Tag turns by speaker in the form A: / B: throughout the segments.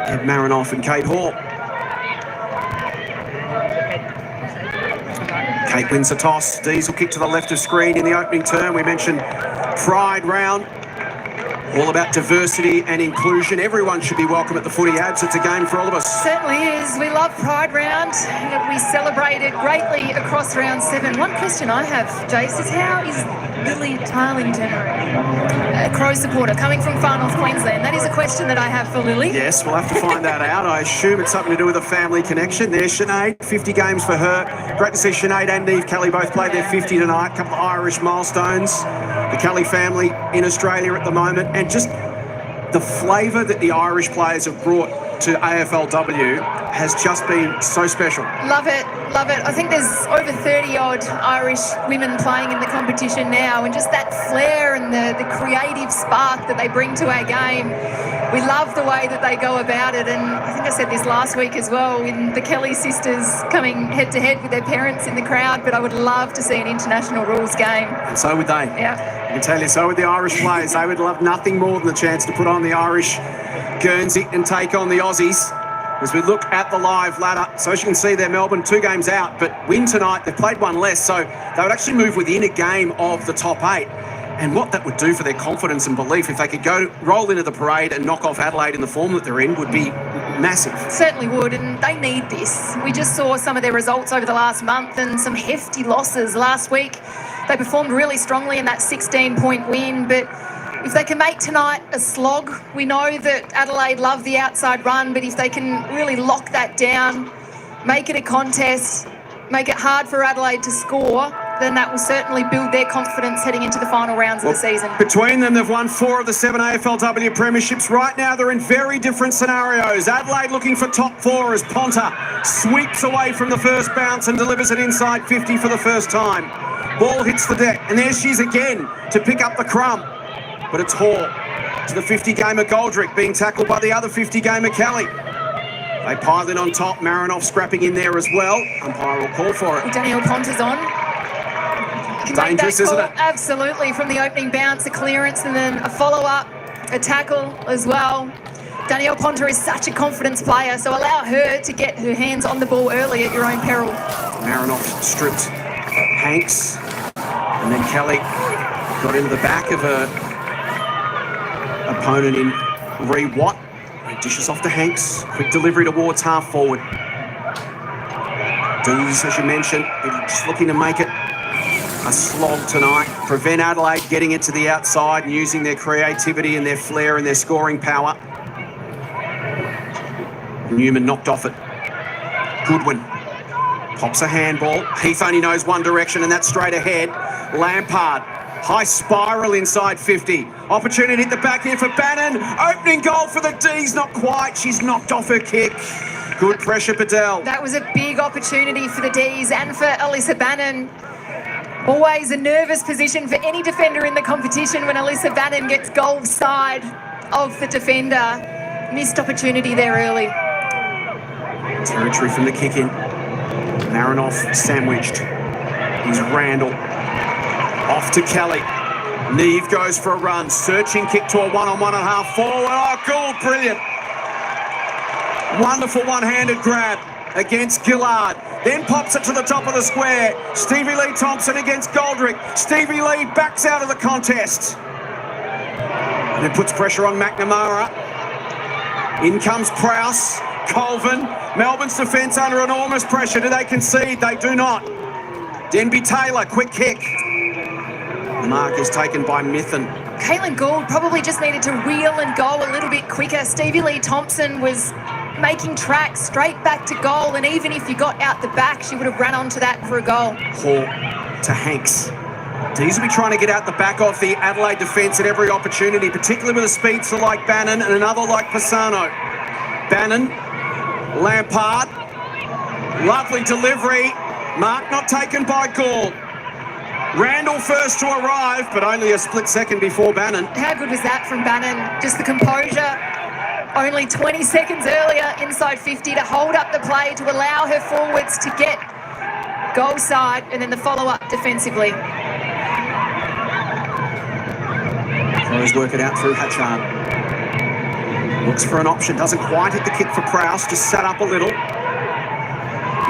A: Ed Marinoff and Kate Hall. Kate wins the toss. Diesel kick to the left of screen in the opening turn. We mentioned Pride round. All about diversity and inclusion. Everyone should be welcome at the footy ads. It's a game for all of us.
B: Certainly is. We love Pride round. We celebrated greatly across round 7. One question I have, Jace, is how is Lily Tarlington, a Crow supporter, coming from far north Queensland? That is a question that I have for Lily.
A: Yes, we'll have to find that out. I assume it's something to do with a family connection. There's Sinead, 50 games for her. Great to see Sinead and Neve Kelly both played their 50 tonight. A couple of Irish milestones. The Kelly family in Australia at the moment. And just the flavour that the Irish players have brought to AFLW has just been so special.
B: Love it, love it. I think there's over 30-odd Irish women playing in the competition now, and just that flair and the creative spark that they bring to our game. We love the way that they go about it, and I think I said this last week as well, with the Kelly sisters coming head-to-head with their parents in the crowd, but I would love to see an international rules game.
A: And so would they.
B: Yeah.
A: I can tell you, so would the Irish players. They would love nothing more than the chance to put on the Irish Guernsey and take on the Aussies. As we look at the live ladder, so as you can see, they're Melbourne 2 games out, but win tonight, they've played one less, so they would actually move within a game of the top 8. And what that would do for their confidence and belief, if they could roll into the parade and knock off Adelaide in the form that they're in, would be massive.
B: Certainly would, and they need this. We just saw some of their results over the last month and some hefty losses last week. They performed really strongly in that 16-point win, but if they can make tonight a slog, we know that Adelaide love the outside run, but if they can really lock that down, make it a contest, make it hard for Adelaide to score, then that will certainly build their confidence heading into the final rounds of the season.
A: Between them, they've won 4 of the 7 AFLW premierships. Right now, they're in very different scenarios. Adelaide looking for top 4 as Ponta sweeps away from the first bounce and delivers it inside 50 for the first time. Ball hits the deck, and there she is again to pick up the crumb. But it's Hall to the 50-gamer Goldrick, being tackled by the other 50-gamer Kelly. They pile in on top, Marinoff scrapping in there as well. Umpire will call for it.
B: Daniel Ponta's on.
A: Dangerous, isn't it?
B: Absolutely, from the opening bounce, a clearance, and then a follow-up, a tackle as well. Danielle Ponta is such a confidence player, so allow her to get her hands on the ball early at your own peril.
A: Marinoff stripped Hanks, and then Kelly got into the back of her opponent in Ree Watt. He dishes off to Hanks. Quick delivery towards half forward. Dees, as you mentioned, just looking to make it a slog tonight. Prevent Adelaide getting it to the outside and using their creativity and their flair and their scoring power. Newman knocked off it. Goodwin pops a handball. Heath only knows one direction, and that's straight ahead. Lampard, high spiral inside 50. Opportunity at the back here for Bannon. Opening goal for the D's, not quite. She's knocked off her kick. Good pressure, Bedell.
B: That was a big opportunity for the D's and for Alyssa Bannon. Always a nervous position for any defender in the competition when Alyssa Bannon gets goal side of the defender. Missed opportunity there early.
A: Territory from the kick in. Marinoff sandwiched. Here's Randall. Off to Kelly. Neve goes for a run. Searching kick to a one-on-one and half forward. Oh, Gould, brilliant. Wonderful one-handed grab against Gillard. Then pops it to the top of the square. Stevie Lee Thompson against Goldrick. Stevie Lee backs out of the contest. And then puts pressure on McNamara. In comes Prowse. Colvin. Melbourne's defence under enormous pressure. Do they concede? They do not. Denby Taylor, quick kick. The mark is taken by Mithen.
B: Caitlin Gould probably just needed to reel and go a little bit quicker. Stevie Lee Thompson was making tracks straight back to goal, and even if you got out the back, she would have run onto that for a goal.
A: Hall to Hanks. D's will be trying to get out the back of the Adelaide defence at every opportunity, particularly with a speedster like Bannon and another like Pisano. Bannon, Lampard, lovely delivery. Mark not taken by Gould. Randall first to arrive, but only a split second before Bannon.
B: How good was that from Bannon? Just the composure. Only 20 seconds earlier inside 50 to hold up the play, to allow her forwards to get goal side, and then the follow-up defensively.
A: Crows work it out through Hatchard. Looks for an option, doesn't quite hit the kick for Prowse, just sat up a little.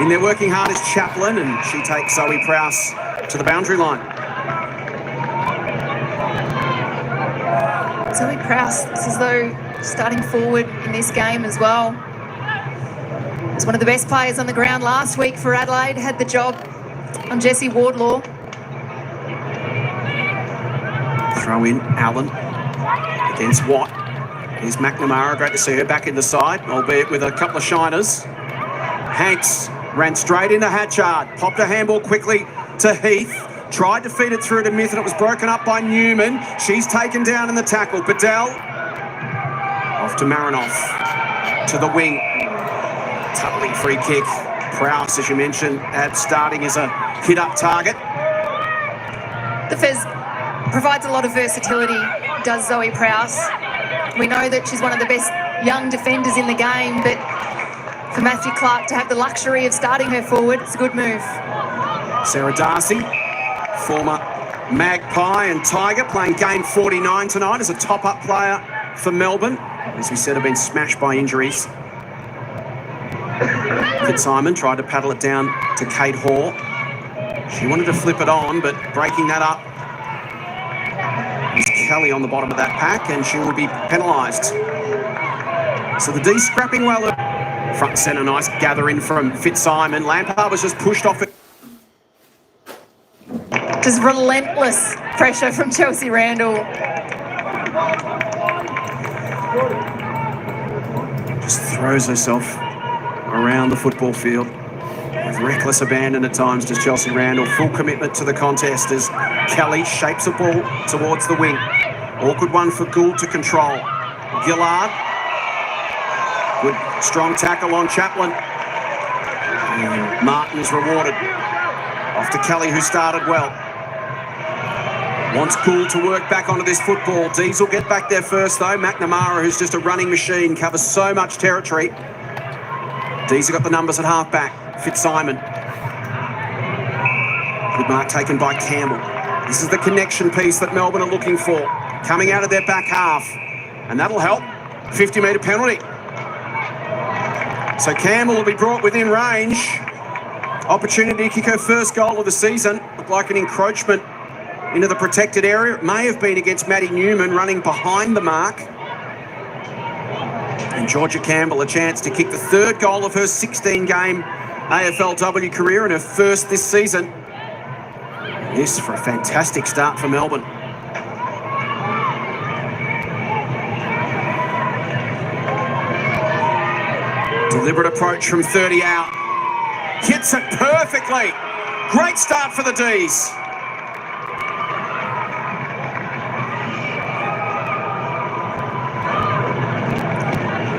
A: In there working hard is Chaplin, and she takes Zoe Prowse to the boundary line.
B: Zoe Prowse, it's as though starting forward in this game as well. Was one of the best players on the ground last week for Adelaide, had the job on Jessie Wardlaw.
A: Throw in Allen against Watt. Here's McNamara, great to see her back in the side, albeit with a couple of shiners. Hanks ran straight into Hatchard, popped a handball quickly to Heath, tried to feed it through to Myth, and it was broken up by Newman. She's taken down in the tackle. Bedell off to Marinoff, to the wing. Tuttling free kick. Prowse, as you mentioned, starting as a hit-up target.
B: The Fez provides a lot of versatility, does Zoe Prowse. We know that she's one of the best young defenders in the game, but for Matthew Clark to have the luxury of starting her forward, it's a good move.
A: Sarah Darcy, former Magpie and Tiger, playing game 49 tonight as a top-up player for Melbourne. As we said, have been smashed by injuries. Fitzsimon tried to paddle it down to Kate Hall. She wanted to flip it on, but breaking that up is Kelly on the bottom of that pack, and she will be penalised. So the D scrapping well. Front centre, nice gather in from Fitzsimon. Lampard was just pushed off it.
B: Just relentless pressure from Chelsea Randall.
A: Just throws herself around the football field with reckless abandon at times, does Chelsea Randall. Full commitment to the contest as Kelly shapes a ball towards the wing. Awkward one for Gould to control. Gillard. Good strong tackle on Chaplin. And Martin is rewarded. Off to Kelly, who started well. Wants Gould to work back onto this football. Dees will get back there first, though. McNamara, who's just a running machine, covers so much territory. Dees got the numbers at half-back. Fitzsimon. Good mark taken by Campbell. This is the connection piece that Melbourne are looking for. Coming out of their back half. And that'll help. 50-metre penalty. So Campbell will be brought within range. Opportunity to kick her first goal of the season. Looked like an encroachment into the protected area. It may have been against Maddie Newman running behind the mark. And Georgia Campbell a chance to kick the third goal of her 16-game AFLW career and her first this season. This for a fantastic start for Melbourne. Deliberate approach from 30 out. Hits it perfectly. Great start for the D's.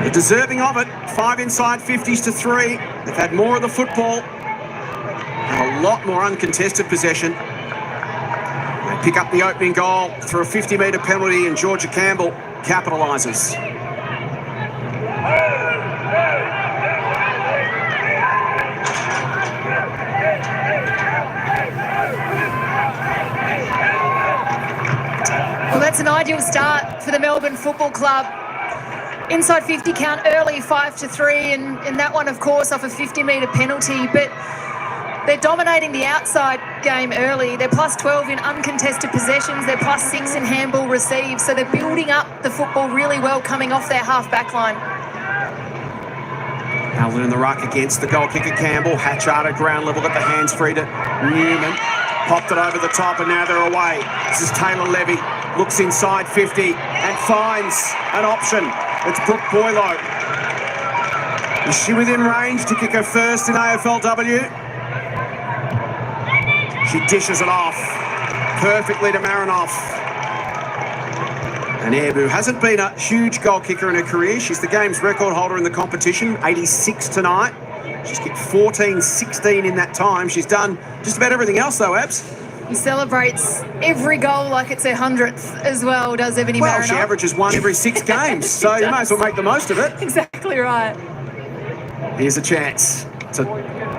A: They're deserving of it. 5 inside 50s to 3. They've had more of the football and a lot more uncontested possession. They pick up the opening goal through a 50-metre penalty, and Georgia Campbell capitalises.
B: Well, that's an ideal start for the Melbourne Football Club. Inside 50 count early, 5-3, and that one, of course, off a 50-metre penalty. But they're dominating the outside game early. They're plus 12 in uncontested possessions. They're plus 6 in handball receives. So they're building up the football really well coming off their half-back line.
A: Allen in the ruck against the goal kicker Campbell. Hatchard at ground level, got the hands free to Newman. Popped it over the top, and now they're away. This is Taylor Levy. Looks inside 50 and finds an option. It's Brooke Boylo. Is she within range to kick her first in AFLW? She dishes it off perfectly to Marinoff. And Airbu hasn't been a huge goal kicker in her career. She's the game's record holder in the competition, 86 tonight. She's kicked 14-16 in that time. She's done just about everything else, though, Abs.
B: He celebrates every goal like it's her 100th as well, does Ebony Marinoff.
A: Well, she averages 1 every 6 games, so you may as well make the most of it.
B: Exactly right.
A: Here's a chance to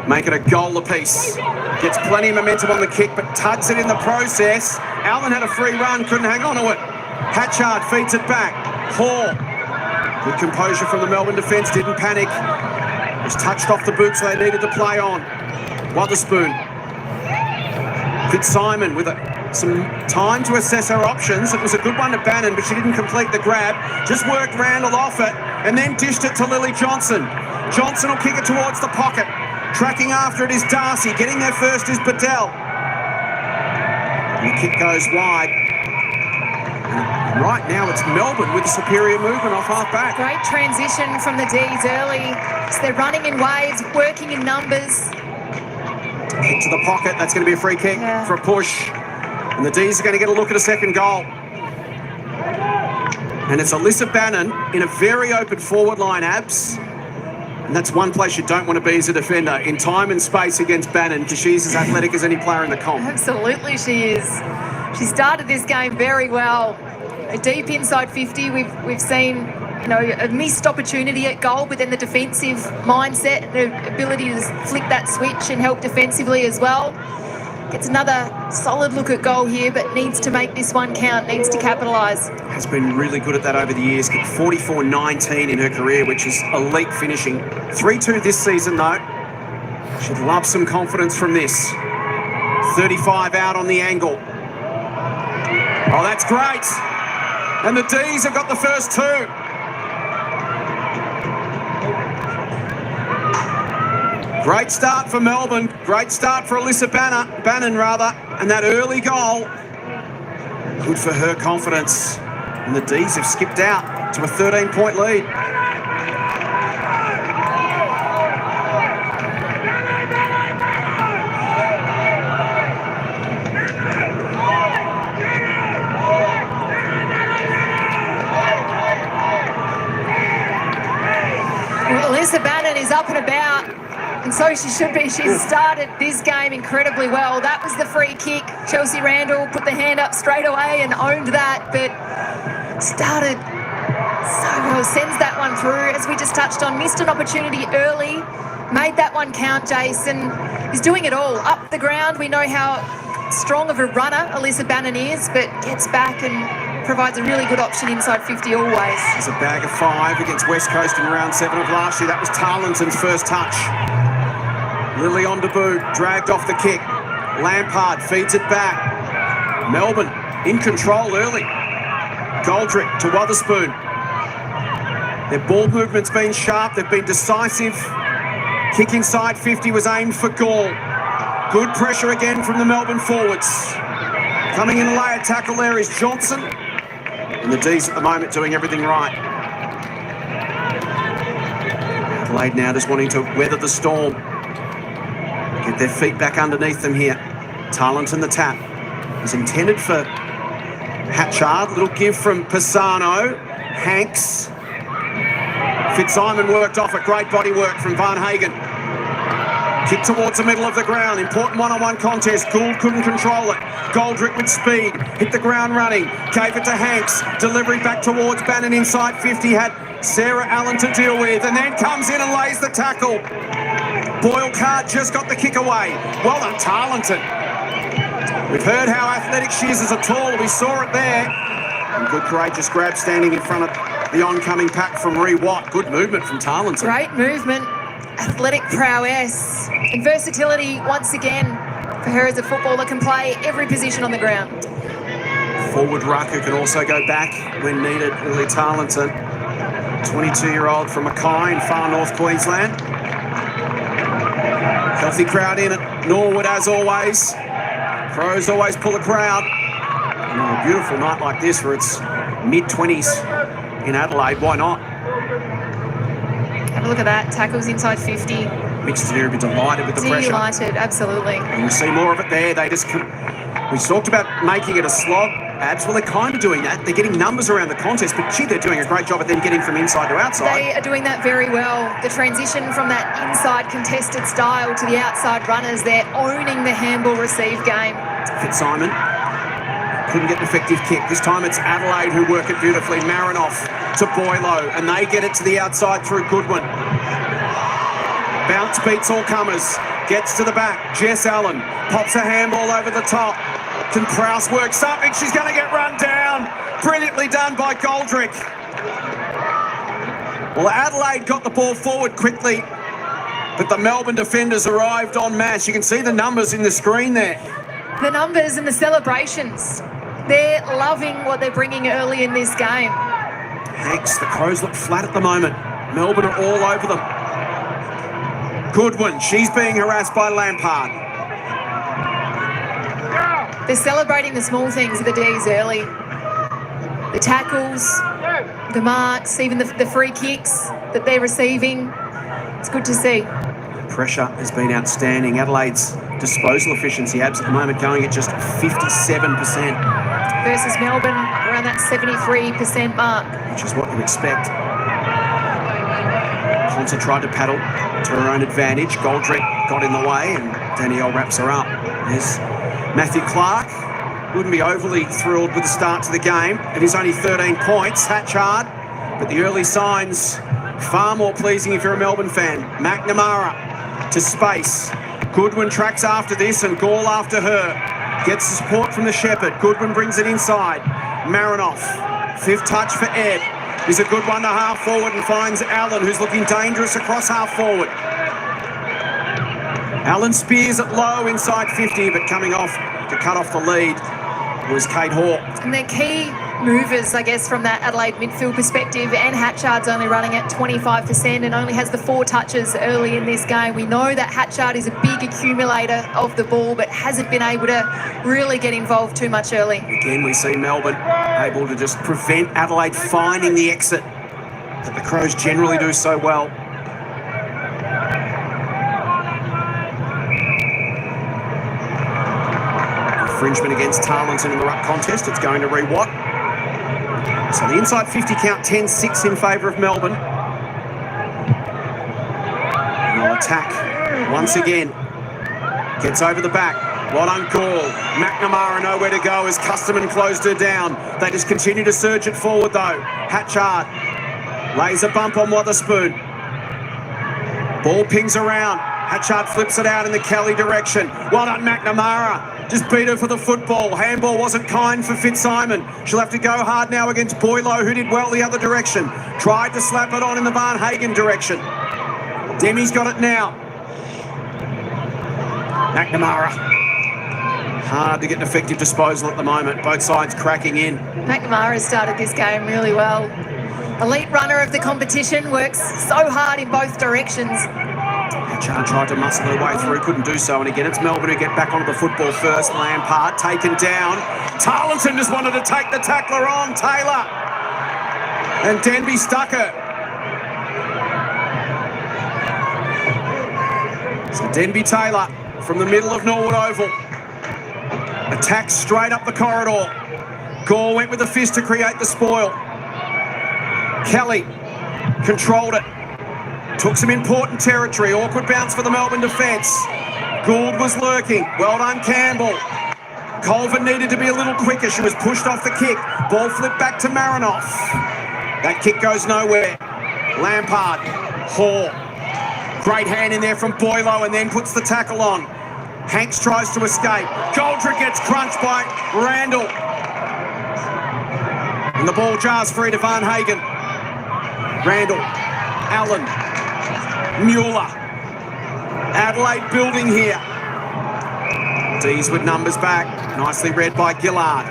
A: make it a goal apiece. Gets plenty of momentum on the kick, but tugs it in the process. Allen had a free run, couldn't hang on to it. Hatchard feeds it back. Hall Good composure from the Melbourne defence, didn't panic. Was touched off the boot, so they needed to play on. Wotherspoon. Fitzsimon with some time to assess her options. It was a good one to Bannon, but she didn't complete the grab. Just worked Randall off it and then dished it to Lily Johnson. Johnson will kick it towards the pocket. Tracking after it is Darcy. Getting there first is Bedell. And the kick goes wide. And right now it's Melbourne with a superior movement off half back.
B: Great transition from the D's early. So they're running in waves, working in numbers.
A: Kick to the pocket. That's going to be a free kick for a push. And the D's are going to get a look at a second goal. And it's Alyssa Bannon in a very open forward line, Abs. And that's one place you don't want to be as a defender, in time and space against Bannon, because she's as athletic as any player in the comp.
B: Absolutely she is. She started this game very well. A deep inside 50. We've seen, you know, a missed opportunity at goal, but then the defensive mindset and the ability to flick that switch and help defensively as well. Gets another solid look at goal here, but needs to make this one count, needs to capitalise.
A: Has been really good at that over the years. Kicked 44-19 in her career, which is elite finishing. 3-2 this season, though. She'd love some confidence from this. 35 out on the angle. Oh, that's great. And the D's have got the first two. Great start for Melbourne. Great start for Alyssa Bannon, and that early goal. Good for her confidence. And the D's have skipped out to a 13-point lead.
B: Well, Alyssa Bannon is up and about. And so she should be. She's started this game incredibly well. That was the free kick. Chelsea Randall put the hand up straight away and owned that, but started so well. Sends that one through, as we just touched on. Missed an opportunity early. Made that one count, Jason. He's doing it all. Up the ground, we know how strong of a runner Alyssa Bannon is, but gets back and provides a really good option inside 50 always.
A: It's a bag of 5 against West Coast in round 7 of last year. That was Tarleton's first touch. Lily on debut, dragged off the kick. Lampard feeds it back. Melbourne in control early. Goldrick to Wotherspoon. Their ball movement's been sharp, they've been decisive. Kick inside 50 was aimed for Gall. Good pressure again from the Melbourne forwards. Coming in a layer tackle there is Johnson. And the D's at the moment doing everything right. Adelaide now just wanting to weather the storm. Get their feet back underneath them here. Tarleton the tap. Is intended for Hatchard. Little give from Pisano. Hanks. Fitzsimon worked off it. Great body work from Van Hagen. Kick towards the middle of the ground. Important one-on-one contest. Gould couldn't control it. Goldrick with speed. Hit the ground running. Gave it to Hanks. Delivery back towards Bannon inside 50. Had Sarah Allen to deal with. And then comes in and lays the tackle. Boyle Card just got the kick away. Well done, Tarleton. We've heard how athletic she is as a tall. We saw it there. And good courageous grab standing in front of the oncoming pack from Ree Watt. Good movement from Tarleton.
B: Great movement. Athletic prowess and versatility once again for her as a footballer. Can play every position on the ground.
A: Forward ruck who can also go back when needed. Lily Tarleton, 22-year-old from Mackay in far north Queensland. Healthy crowd in at Norwood as always. Crows always pull a crowd. And on a beautiful night like this where it's mid-20s in Adelaide, why not?
B: Have a look at that. Tackles inside 50.
A: Mixed here, be delighted with the pressure.
B: Delighted, absolutely.
A: And we'll see more of it there. They just we talked about making it a slog. Well, they're kind of doing that. They're getting numbers around the contest, but gee, they're doing a great job at them getting from inside to outside.
B: They are doing that very well. The transition from that inside contested style to the outside runners, they're owning the handball receive game.
A: Fitzsimon couldn't get an effective kick. This time it's Adelaide who work it beautifully. Marinoff to Boylo, and they get it to the outside through Goodwin. Bounce beats all comers. Gets to the back. Jess Allen pops a handball over the top. Can Prowse work something? She's going to get run down. Brilliantly done by Goldrick. Well, Adelaide got the ball forward quickly, but the Melbourne defenders arrived en masse. You can see the numbers in the screen there.
B: The numbers and the celebrations. They're loving what they're bringing early in this game.
A: Hanks, the Crows look flat at the moment. Melbourne are all over them. Goodwin, she's being harassed by Lampard.
B: They're celebrating the small things of the D's early. The tackles, the marks, even the free kicks that they're receiving. It's good to see.
A: The pressure has been outstanding. Adelaide's disposal efficiency at the moment going at just 57%.
B: Versus Melbourne, around that 73% mark.
A: Which is what you expect. Ponta tried to paddle to her own advantage. Goldrick got in the way and Danielle wraps her up. There's Matthew Clark. Wouldn't be overly thrilled with the start to the game. It is only 13 points. Hatchard, but the early signs far more pleasing if you're a Melbourne fan. McNamara to space. Goodwin tracks after this and Gall after her. Gets the support from the Shepherd. Goodwin brings it inside. Marinoff. Fifth touch for Ed. Is a good one to half forward and finds Allen, who's looking dangerous across half forward. Allen spears it low inside 50, but coming off to cut off the lead was Kate Hawke.
B: And they're key movers, I guess, from that Adelaide midfield perspective. And Hatchard's only running at 25% and only has the 4 touches early in this game. We know that Hatchard is a big accumulator of the ball, but hasn't been able to really get involved too much early.
A: Again, we see Melbourne able to just prevent Adelaide finding the exit that the Crows generally do so well. Infringement against Tarleton in the ruck contest. It's going to re-Watt. So the inside 50 count, 10-6 in favour of Melbourne. And they'll attack once again. Gets over the back. Well done, Gall. McNamara nowhere to go as Custerman closed her down. They just continue to surge it forward though. Hatchard lays a bump on Wotherspoon. Ball pings around. Hatchard flips it out in the Kelly direction. Well done, McNamara. Just beat her for the football. Handball wasn't kind for Fitzsimon. She'll have to go hard now against Boylo, who did well the other direction. Tried to slap it on in the Van Hagen direction. Demi's got it now. McNamara. Hard to get an effective disposal at the moment. Both sides cracking in.
B: McNamara started this game really well. Elite runner of the competition, works so hard in both directions.
A: Hatchard tried to muscle her way through, couldn't do so. And again, it's Melbourne who get back onto the football first. Lampard taken down. Tarleton just wanted to take the tackler on. Taylor. And Denby stuck her. So Denby Taylor from the middle of Norwood Oval. Attacked straight up the corridor. Gore went with the fist to create the spoil. Kelly controlled it. Took some important territory. Awkward bounce for the Melbourne defence. Gould was lurking. Well done, Campbell. Colvin needed to be a little quicker. She was pushed off the kick. Ball flipped back to Marinoff. That kick goes nowhere. Lampard. Hall. Great hand in there from Boylo and then puts the tackle on. Hanks tries to escape. Goldrick gets crunched by Randall. And the ball jars free to Van Hagen. Randall. Allen. Mueller. Adelaide building here. D's with numbers back. Nicely read by Gillard.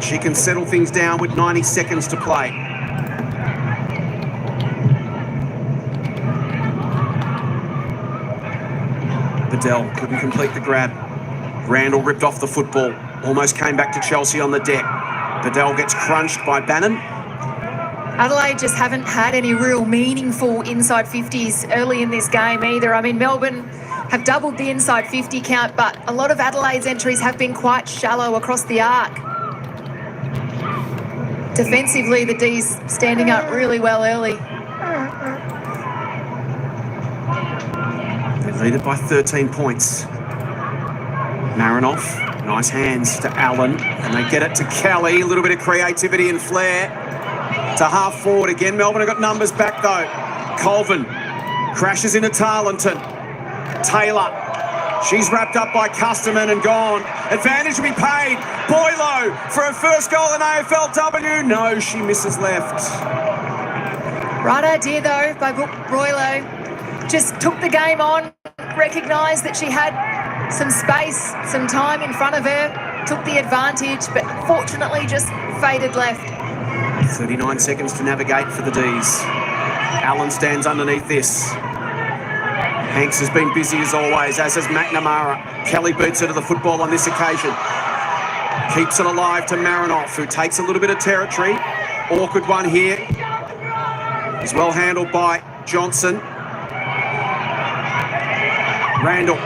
A: She can settle things down with 90 seconds to play. Bedell couldn't complete the grab. Randall ripped off the football. Almost came back to Chelsea on the deck. Bedell gets crunched by Bannon.
B: Adelaide just haven't had any real meaningful inside 50s early in this game either. I mean, Melbourne have doubled the inside 50 count, but a lot of Adelaide's entries have been quite shallow across the arc. Defensively, the D's standing up really well early.
A: They lead it by 13 points. Marinoff, nice hands to Allen, and they get it to Kelly. A little bit of creativity and flair. To half forward again. Melbourne have got numbers back though. Colvin crashes into Tarleton. Taylor. She's wrapped up by Custerman and gone. Advantage to be paid. Boylo for her first goal in AFLW. No, she misses left.
B: Right idea, though, by Roylo. Just took the game on, recognised that she had some space, some time in front of her, took the advantage, but unfortunately just faded left.
A: 39 seconds to navigate for the Ds. Allen stands underneath this. Hanks has been busy as always, as has McNamara. Kelly beats her to the football on this occasion. Keeps it alive to Marinoff, who takes a little bit of territory. Awkward one here. He's well handled by Johnson. Randall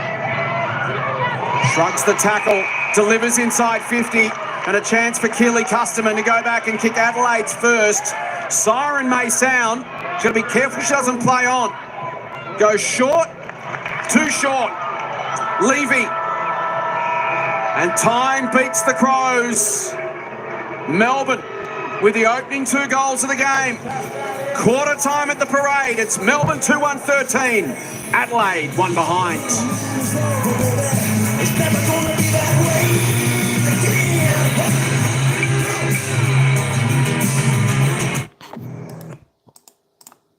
A: shrugs the tackle, delivers inside 50, and a chance for Keely Custerman to go back and kick Adelaide's first. Siren may sound. She's got to be careful she doesn't play on. Goes short, too short. Levy. And time beats the Crows. Melbourne with the opening 2 goals of the game. Quarter time at the parade. It's Melbourne 2-1-13. Adelaide 1 behind.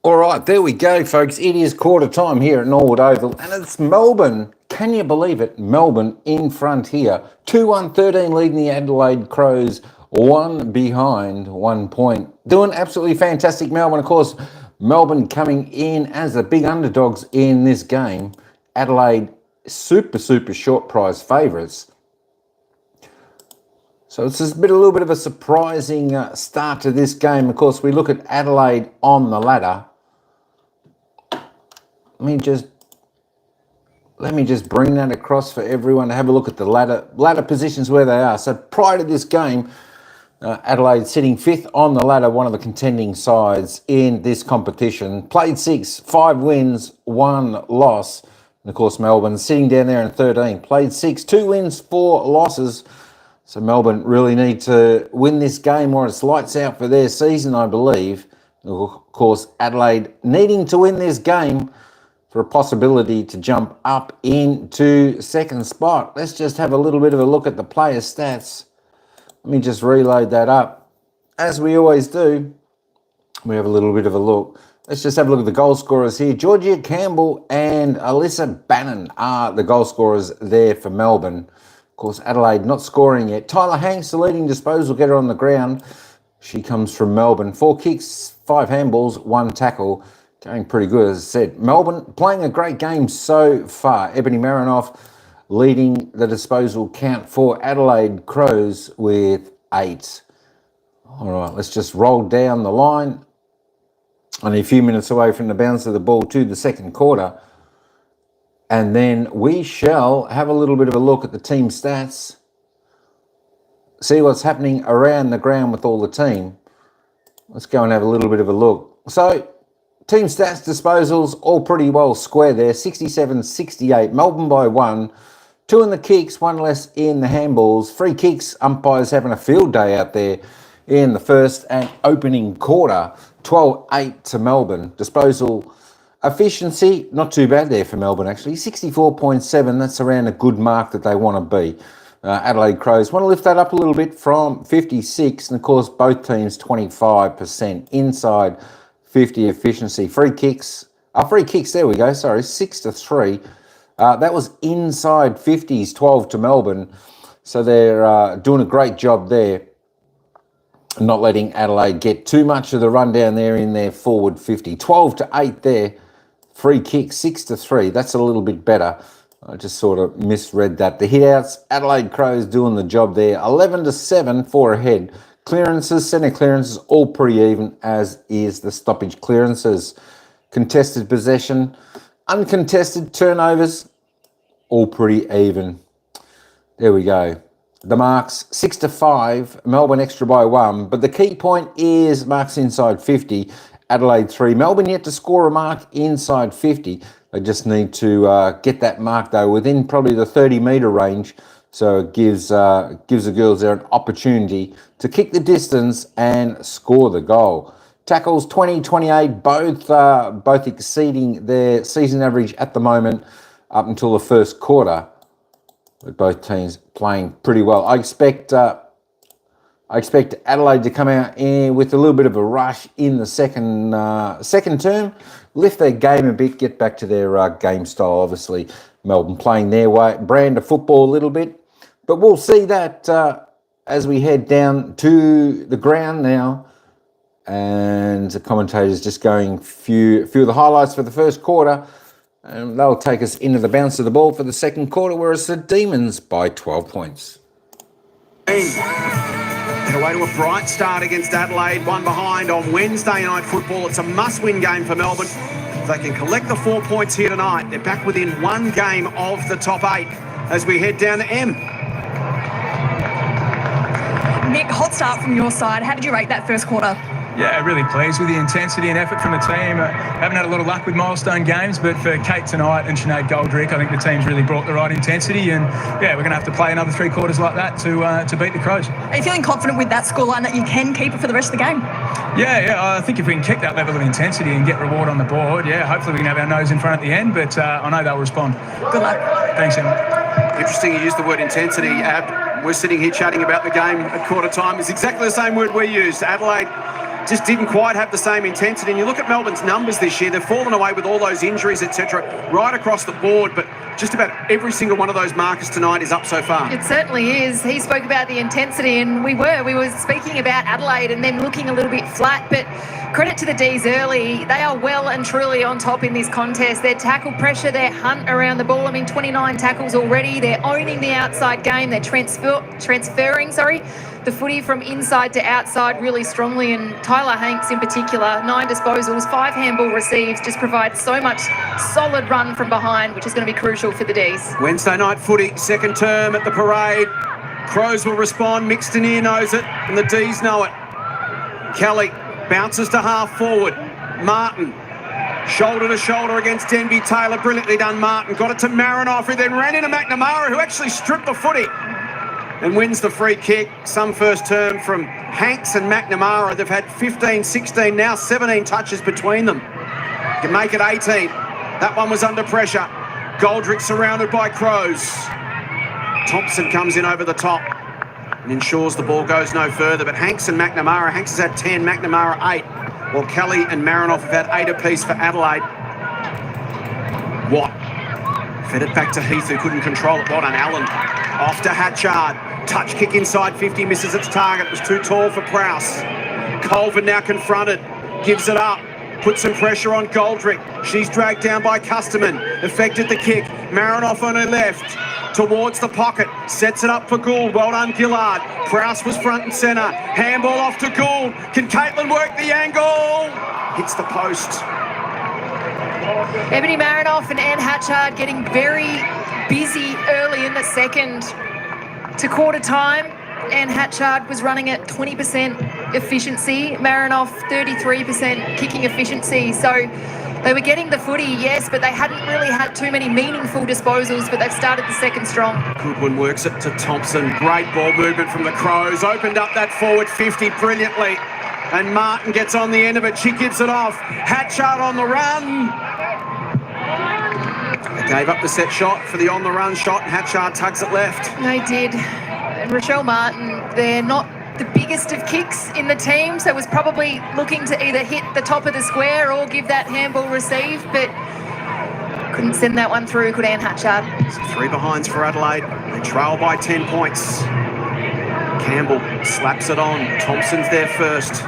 C: All right, there we go, folks. It is quarter time here at Norwood Oval, and it's Melbourne. Can you believe it? Melbourne in front here. 2-1-13 leading the Adelaide Crows. 1 behind, 1 point. Doing absolutely fantastic, Melbourne. Of course, Melbourne coming in as the big underdogs in this game. Adelaide super short prize favourites. So it's a little bit of a surprising start to this game. Of course, we look at Adelaide on the ladder. Let me just bring that across for everyone to have a look at the ladder positions where they are. So prior to this game, Adelaide sitting 5th on the ladder, one of the contending sides in this competition. Played 6, 5 wins, 1 loss. And of course, Melbourne sitting down there in 13. Played 6, 2 wins, 4 losses. So Melbourne really need to win this game or it's lights out for their season, I believe. Of course, Adelaide needing to win this game for a possibility to jump up into second spot. Let's just have a little bit of a look at the player stats. Let me just reload that up. As we always do, we have a little bit of a look. Let's just have a look at the goal scorers here. Georgia Campbell and Alyssa Bannon are the goal scorers there for Melbourne. Of course, Adelaide not scoring yet. Tyler Hanks, the leading disposal getter on the ground. She comes from Melbourne. 4 kicks, 5 handballs, 1 tackle. Going pretty good, as I said. Melbourne playing a great game so far. Ebony Marinoff leading the disposal count for Adelaide Crows with 8. All right, let's just roll down the line. Only a few minutes away from the bounce of the ball to the second quarter. And then we shall have a little bit of a look at the team stats. See what's happening around the ground with all the team. Let's go and have a little bit of a look. So, team stats, disposals, all pretty well square there. 67-68. Melbourne by 1. 2 in the kicks, 1 less in the handballs. Free kicks, umpires having a field day out there in the first and opening quarter. 12-8 to Melbourne. Disposal efficiency, not too bad there for Melbourne actually. 64.7, that's around a good mark that they want to be. Adelaide Crows want to lift that up a little bit from 56. And of course, both teams 25% inside 50 efficiency. Free kicks, there we go, sorry, 6-3. That was inside 50s, 12 to Melbourne. So they're doing a great job there, not letting Adelaide get too much of the run down there in their forward 50. 12-8 there. Free kick, 6-3. That's a little bit better. I just sort of misread that. The hit-outs, Adelaide Crows doing the job there. 11-7 for ahead. Clearances, centre clearances, all pretty even, as is the stoppage clearances. Contested possession, uncontested turnovers, all pretty even. There we go. The marks, 6-5, Melbourne extra by 1. But the key point is marks inside 50, Adelaide 3. Melbourne yet to score a mark inside 50. They just need to get that mark, though, within probably the 30-metre range. So it gives the girls there an opportunity to kick the distance and score the goal. Tackles 20-28, both exceeding their season average at the moment up until the first quarter. With both teams playing pretty well. I expect I expect Adelaide to come out with a little bit of a rush in the second term, lift their game a bit, get back to their game style. Obviously, Melbourne playing their brand of football a little bit. But we'll see that as we head down to the ground now. And the commentators just going few of the highlights for the first quarter. And they'll take us into the bounce of the ball for the second quarter, whereas the Demons by 12 points.
A: And away to a bright start against Adelaide, one behind on Wednesday night football. It's a must-win game for Melbourne. If they can collect the 4 points here tonight, they're back within one game of the top 8 as we head down to M.
D: Nick, hot start from your side. How did you rate that first quarter?
E: Yeah, really pleased with the intensity and effort from the team. Haven't had a lot of luck with milestone games, but for Kate tonight and Sinead Goldrick, I think the team's really brought the right intensity, and yeah, we're going to have to play another 3 quarters like that to beat the Crows.
D: Are you feeling confident with that scoreline that you can keep it for the rest of the game?
E: Yeah, I think if we can keep that level of intensity and get reward on the board, yeah, hopefully we can have our nose in front at the end, but I know they'll respond.
D: Good luck.
E: Thanks, Emma.
A: Interesting you use the word intensity, Ab. We're sitting here chatting about the game at quarter time. It's exactly the same word we used. Adelaide just didn't quite have the same intensity. And you look at Melbourne's numbers this year, they've fallen away with all those injuries, etc., right across the board, but just about every single one of those markers tonight is up so far.
B: It certainly is. He spoke about the intensity, and we were speaking about Adelaide and them looking a little bit flat, but credit to the D's early. They are well and truly on top in this contest. Their tackle pressure, their hunt around the ball. 29 tackles already. They're owning the outside game. They're transferring the footy from inside to outside really strongly, and Tyler Hanks in particular, 9 disposals, 5 handball receives, just provides so much solid run from behind, which is going to be crucial for the D's.
A: Wednesday night footy, second term at the Parade. Crows will respond, Mixton here knows it, and the D's know it. Kelly bounces to half forward. Martin, shoulder to shoulder against Denby Taylor. Brilliantly done, Martin. Got it to Marinoff, who then ran into McNamara, who actually stripped the footy and wins the free kick. Some first term from Hanks and McNamara. They've had 15, 16, now 17 touches between them. Can make it 18. That one was under pressure. Goldrick surrounded by Crows. Thompson comes in over the top and ensures the ball goes no further. But Hanks and McNamara, Hanks has had 10, McNamara 8. While Kelly and Marinoff have had 8 apiece for Adelaide. Watt fed it back to Heath, who couldn't control it. Watt and Allen off to Hatchard. Touch kick inside 50, misses its target. It was too tall for Prowse. Colvin now confronted, gives it up, puts some pressure on Goldrick. She's dragged down by Custerman. Effected the kick. Marinoff on her left, towards the pocket, sets it up for Gould. Well done, Gillard. Prowse was front and centre. Handball off to Gould. Can Caitlin work the angle? Hits the post.
B: Ebony Marinoff and Anne Hatchard getting very busy early in the second. To quarter time, Anne Hatchard was running at 20% efficiency, Marinoff 33% kicking efficiency. So they were getting the footy, yes, but they hadn't really had too many meaningful disposals, but they've started the second strong.
A: Goodwin works it to Thompson. Great ball movement from the Crows. Opened up that forward 50 brilliantly. And Martin gets on the end of it. She gives it off. Hatchard on the run. They gave up the set shot for the on-the-run shot, and Hatchard tugs it left.
B: They did. And Rochelle Martin, they're not the biggest of kicks in the team, so was probably looking to either hit the top of the square or give that handball receive, but couldn't send that one through, could Anne Hatchard.
A: So 3 behinds for Adelaide. They trail by 10 points. Campbell slaps it on. Thompson's there first.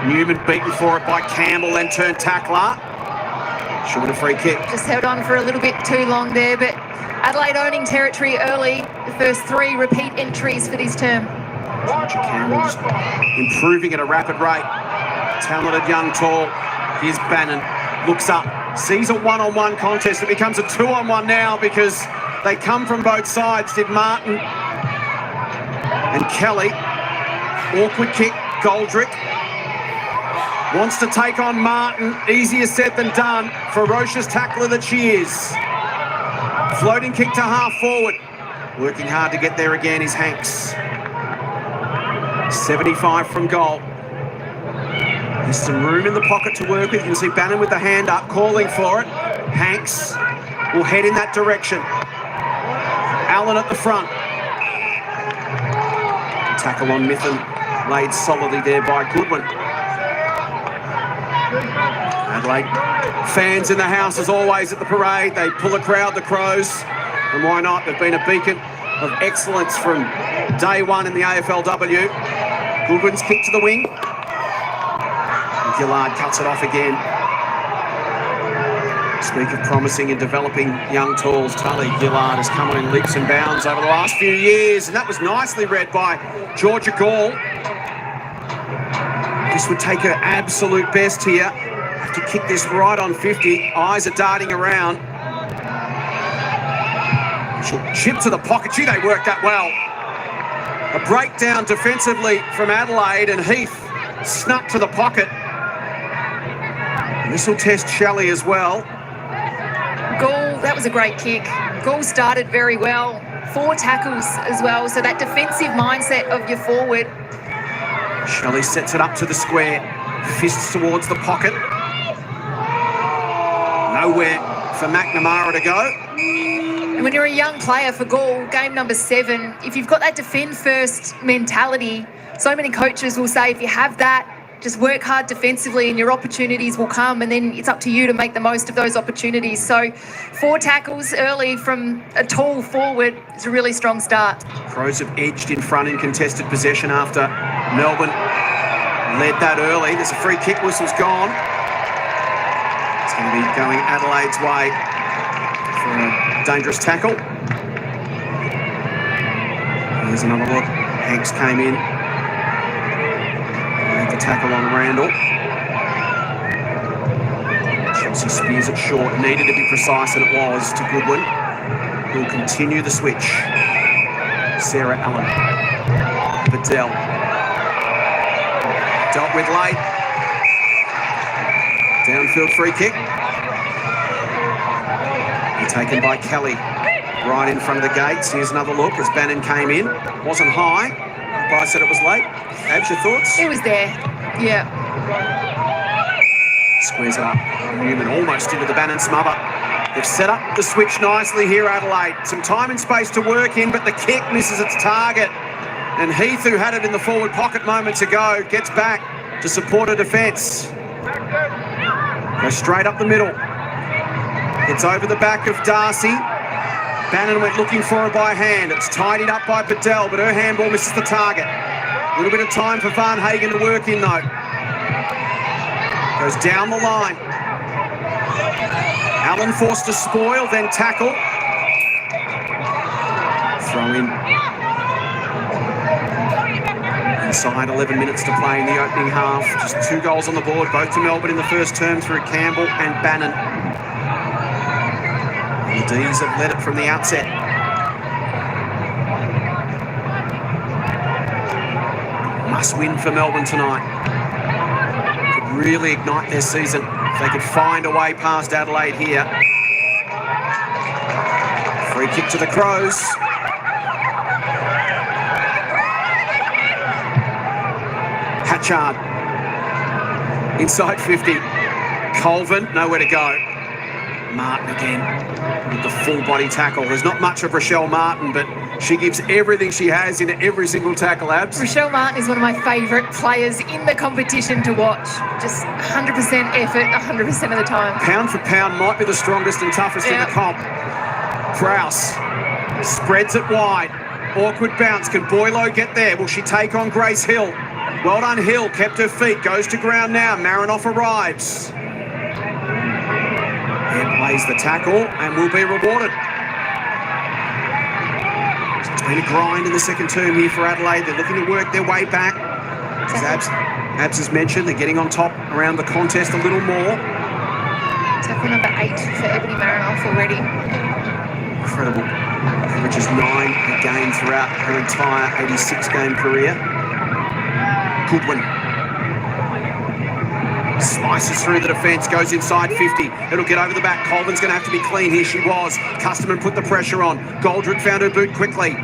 A: Newman beaten for it by Campbell, then turned tackler. Short a free kick.
B: Just held on for a little bit too long there, but Adelaide owning territory early. The first 3 repeat entries for this term.
A: Roger Campbell's improving at a rapid rate. Talented young tall. Here's Bannon. Looks up. Sees a one-on-one contest. It becomes a 2-on-1 now because they come from both sides. Did Martin and Kelly. Awkward kick. Goldrick wants to take on Martin. Easier said than done. Ferocious tackler that she is. Floating kick to half forward. Working hard to get there again is Hanks. 75 from goal. There's some room in the pocket to work with. You can see Bannon with the hand up, calling for it. Hanks will head in that direction. Allen at the front. Tackle on Mithen, laid solidly there by Goodwin. Adelaide fans in the house as always at the parade. They pull a crowd, the Crows, and why not? They've been a beacon of excellence from day one in the AFLW. Goodwin's kick to the wing. Gillard cuts it off again. Speak of promising and developing young tools, Tully Gillard has come on in leaps and bounds over the last few years, and that was nicely read by Georgia Gall. This would take her absolute best here. Have to kick this right on 50. Eyes are darting around. She'll chip to the pocket. Gee, they worked that well. A breakdown defensively from Adelaide, and Heath snuck to the pocket. And this will test Shelley as well.
B: Gall, that was a great kick. Gall started very well. 4 tackles as well, so that defensive mindset of your forward.
A: Shelley sets it up to the square. Fists towards the pocket. Nowhere for McNamara to go.
B: And when you're a young player for Gall, game number 7, if you've got that defend first mentality, so many coaches will say if you have that, just work hard defensively and your opportunities will come, and then it's up to you to make the most of those opportunities. So 4 tackles early from a tall forward is a really strong start.
A: Crows have edged in front in contested possession after Melbourne led that early. There's a free kick, whistle's gone. It's going to be going Adelaide's way for a dangerous tackle. Here's another look. Hanks came in. Made the tackle on Randall. Chelsea spears it short. Needed to be precise, and it was, to Goodwin, who'll continue the switch. Sarah Allen. Bedell. Dealt with late. Downfield free kick. Taken by Kelly. Right in front of the gates. Here's another look as Bannon came in. Wasn't high. But I said it was late. Abs, your thoughts?
B: It was there, yeah.
A: Squares it up. Newman almost into the Bannon smother. They've set up the switch nicely here, Adelaide. Some time and space to work in, but the kick misses its target. And Heath, who had it in the forward pocket moments ago, gets back to support a defence. Goes straight up the middle. It's over the back of Darcy. Bannon went looking for her by hand. It's tidied up by Bedell, but her handball misses the target. A little bit of time for Van Hagen to work in, though. Goes down the line. Allen forced to spoil, then tackle. Throw in. Inside 11 minutes to play in the opening half. Just 2 goals on the board, both to Melbourne in the first term through Campbell and Bannon. The D's have led it from the outset. Must win for Melbourne tonight. Could really ignite their season if they could find a way past Adelaide here. Free kick to the Crows. Hatchard. Inside 50. Colvin, nowhere to go. Martin again with the full body tackle. There's not much of Rochelle Martin, but she gives everything she has into every single tackle, Abs.
B: Rochelle Martin is one of my favourite players in the competition to watch. Just 100% effort, 100% of the time.
A: Pound for pound, might be the strongest and toughest in the comp. Prowse spreads it wide. Awkward bounce. Can Boylo get there? Will she take on Grace Hill? Well done, Hill. Kept her feet. Goes to ground now. Marinoff arrives. Plays the tackle and will be rewarded. So it's been a grind in the second term here for Adelaide. They're looking to work their way back. As Abs has mentioned, they're getting on top around the contest a little more.
B: Tackle number 8 for Ebony Marinoff already.
A: Incredible. Averages 9 a game throughout her entire 86-game career. Goodwin. Slices through the defence, goes inside 50. It'll get over the back. Colvin's going to have to be clean. Here she was. Custerman put the pressure on. Goldrick found her boot quickly.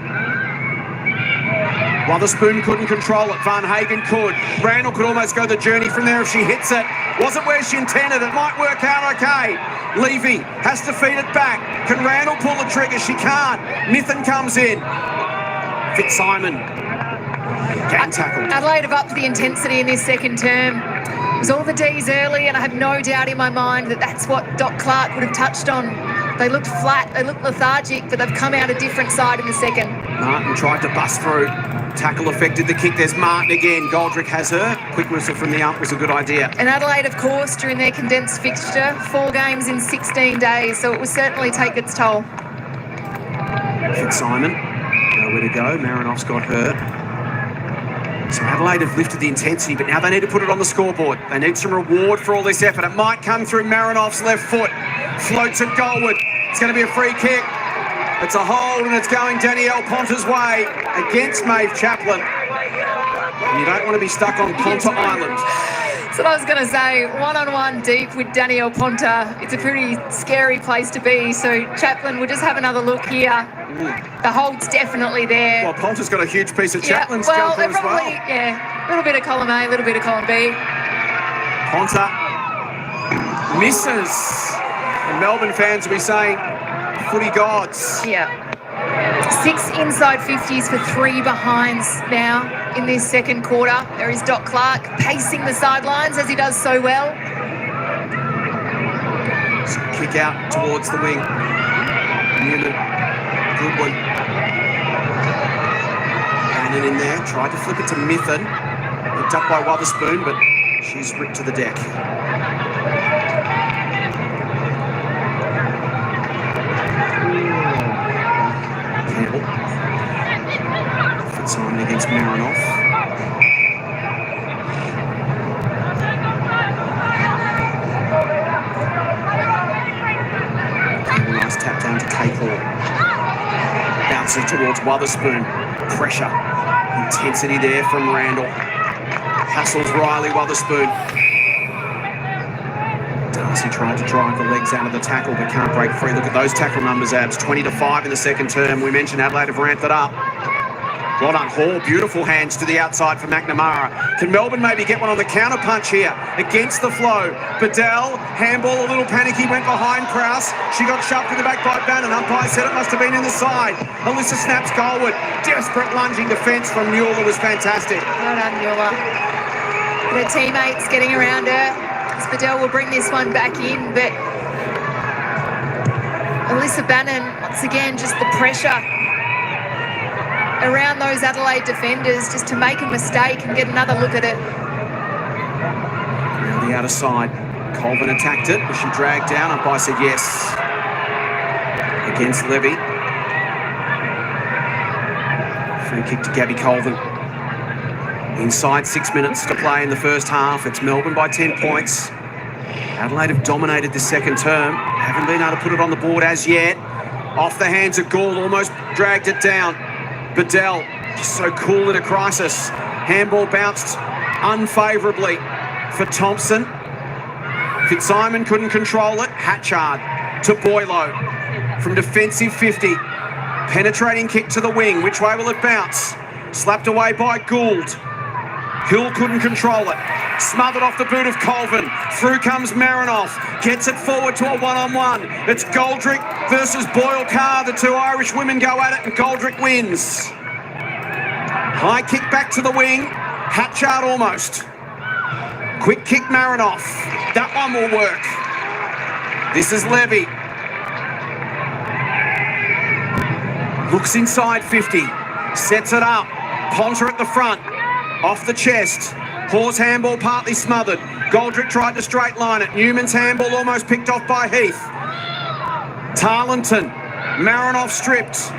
A: Wotherspoon couldn't control it. Van Hagen could. Randall could almost go the journey from there if she hits it. Wasn't where she intended. It might work out okay. Levy has to feed it back. Can Randall pull the trigger? She can't. Mithen comes in. Fitzsimon Gang tackle.
B: Adelaide have upped the intensity in this second term. It was all the Ds early, and I have no doubt in my mind that that's what Doc Clark would have touched on. They looked flat, they looked lethargic, but they've come out a different side in the second.
A: Martin tried to bust through. Tackle affected the kick. There's Martin again. Goldrick has her. Quick whistle from the ump was a good idea.
B: And Adelaide, of course, during their condensed fixture, 4 games in 16 days, so it will certainly take its toll.
A: Fitzsimon, nowhere to go. Marinoff's got her. So Adelaide have lifted the intensity, but now they need to put it on the scoreboard. They need some reward for all this effort. It might come through Marinoff's left foot. Floats at goalward. It's going to be a free kick. It's a hold, and it's going Danielle Ponta's way against Maeve Chaplin. And you don't want to be stuck on Ponta Island.
B: That's what I was going to say. One-on-one deep with Danielle Ponta. It's a pretty scary place to be. So Chaplin will just have another look here. The hold's definitely there.
A: Well, Ponta's got a huge piece of Chaplin's jumper as well.
B: Yeah, a little bit of column A, a little bit of column B.
A: Ponta misses. And Melbourne fans will be saying, footy gods.
B: Yeah. 6 inside 50s for 3 behinds now in this second quarter. There is Doc Clark pacing the sidelines as he does so well.
A: Kick out towards the wing. Newman, good one. Bannon in there, tried to flip it to Mithen. Picked up by Wotherspoon, but she's ripped to the deck. Fitzsimon against Marinoff. Nice tap down to Capel. Bounces towards Wotherspoon. Pressure. Intensity there from Randall. Hassles Riley Wotherspoon. Darcy tried to drive the legs out of the tackle but can't break free. Look at those tackle numbers, Abs. 20-5 in the second term. We mentioned Adelaide have ramped it up. Well done, Hall. Beautiful hands to the outside for McNamara. Can Melbourne maybe get one on the counter punch here against the flow? Bedell, handball, a little panicky, went behind Prowse. She got shoved to the back by Bannon. Umpire said it must have been in the side. Alyssa snaps goalward. Desperate lunging defence from Mueller was fantastic.
B: Well done, Mueller. Her teammates getting around her. Bedell will bring this one back in, but Alyssa Bannon, once again, just the pressure around those Adelaide defenders just to make a mistake and get another look at it.
A: Around the outer side, Colvin attacked it, but she dragged down. Umpire said yes. Against Levy. Free kick to Gabby Colvin. Inside 6 minutes to play in the first half. It's Melbourne by 10 points. Adelaide have dominated the second term. Haven't been able to put it on the board as yet. Off the hands of Gould, almost dragged it down. Bedell, just so cool in a crisis. Handball bounced unfavourably for Thompson. Fitzsimon couldn't control it. Hatchard to Boylo from defensive 50. Penetrating kick to the wing. Which way will it bounce? Slapped away by Gould. Hill couldn't control it. Smothered off the boot of Colvin. Through comes Marinoff. Gets it forward to a one-on-one. It's Goldrick versus Boyle Carr. The two Irish women go at it and Goldrick wins. High kick back to the wing. Hatchard almost. Quick kick Marinoff. That one will work. This is Levy. Looks inside 50. Sets it up. Ponta at the front. Off the chest. Hawes handball partly smothered. Goldrick tried to straight line it. Newman's handball almost picked off by Heath. Tarleton. Marinoff stripped.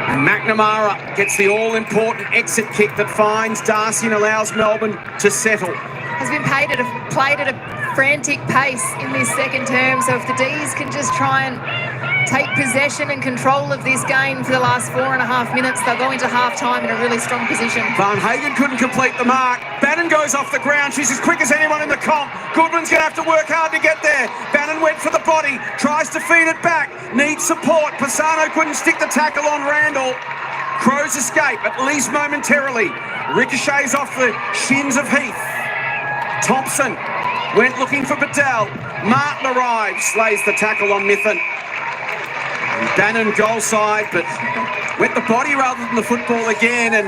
A: And McNamara gets the all-important exit kick that finds Darcy and allows Melbourne to settle.
B: Has been played at a frantic pace in this second term, so if the D's can just try and take possession and control of this game for the last 4.5 minutes, they'll go into half-time in a really strong position.
A: Van Hagen couldn't complete the mark. Bannon goes off the ground. She's as quick as anyone in the comp. Goodwin's going to have to work hard to get there. Bannon went for the body, tries to feed it back, needs support. Pisano couldn't stick the tackle on Randall. Crows escape, at least momentarily. Ricochets off the shins of Heath. Thompson went looking for Bedell. Martin arrives, slays the tackle on Mithen. Bannon goal side, but went the body rather than the football again, and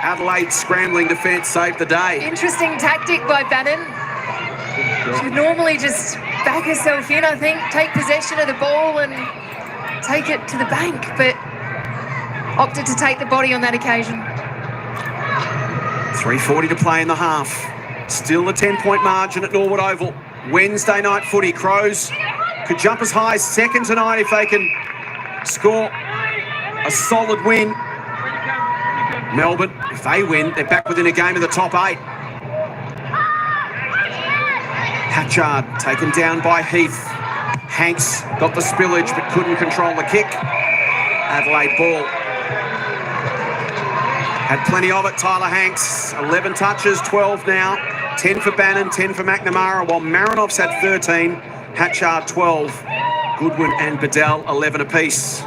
A: Adelaide scrambling defence saved the day.
B: Interesting tactic by Bannon. She would normally just back herself in, I think, take possession of the ball and take it to the bank, but opted to take the body on that occasion.
A: 3:40 to play in the half. Still a 10-point margin at Norwood Oval. Wednesday night footy. Crows could jump as high as second tonight if they can score a solid win. Melbourne, if they win, they're back within a game of the top 8. Hatchard taken down by Heath. Hanks got the spillage but couldn't control the kick. Adelaide ball. Had plenty of it, Tyler Hanks. 11 touches, 12 now. 10 for Bannon, 10 for McNamara, while Marinov's had 13. Hatchard 12. Goodwin and Bedell 11 apiece.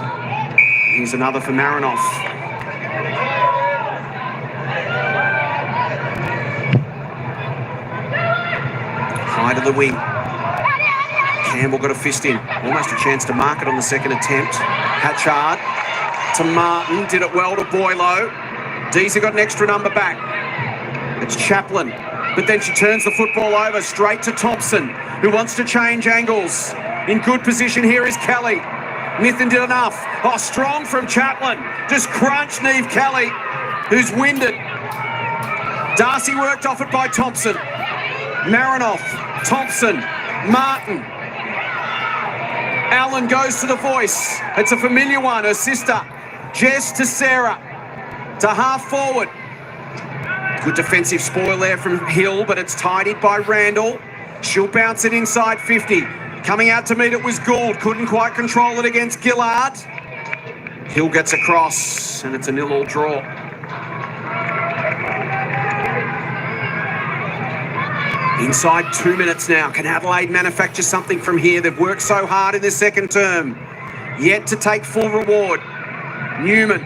A: Here's another for Marinov. High to the wing. Campbell got a fist in. Almost a chance to mark it on the second attempt. Hatchard to Martin. Did it well to Boylo. Deezer got an extra number back. It's Chaplin. But then she turns the football over straight to Thompson, who wants to change angles. In good position here is Kelly. Mithen did enough. Oh, strong from Chaplin. Just crunch Neve Kelly, who's winded. Darcy worked off it by Thompson. Marinoff, Thompson, Martin. Allen goes to the voice. It's a familiar one, her sister. Jess to Sarah. To half forward. Good defensive spoil there from Hill, but it's tidied by Randall. She'll bounce it inside 50. Coming out to meet it was Gould. Couldn't quite control it against Gillard. Hill gets across, and it's a 0-0 draw. Inside 2 minutes now. Can Adelaide manufacture something from here? They've worked so hard in their second term. Yet to take full reward. Newman.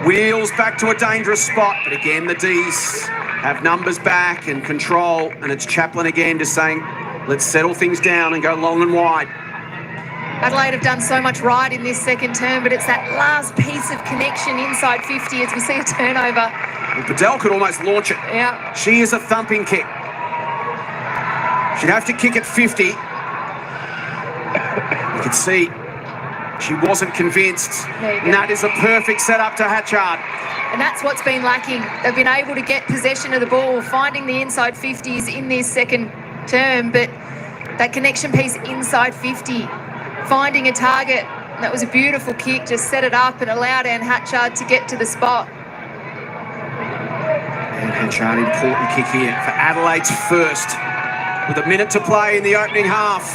A: Wheels back to a dangerous spot, but again the D's have numbers back and control, and it's Chaplin again just saying, let's settle things down and go long and wide.
B: Adelaide have done so much right in this second term, but it's that last piece of connection inside 50 as we see a turnover.
A: Well, Bedell could almost launch it.
B: Yeah.
A: She is a thumping kick. She'd have to kick at 50. You can see she wasn't convinced. And that is a perfect setup to Hatchard.
B: And that's what's been lacking. They've been able to get possession of the ball, finding the inside 50s in this second term, but that connection piece inside 50, finding a target. That was a beautiful kick, just set it up and allowed Anne Hatchard to get to the spot.
A: And Hatchard, important kick here for Adelaide's first, with a minute to play in the opening half.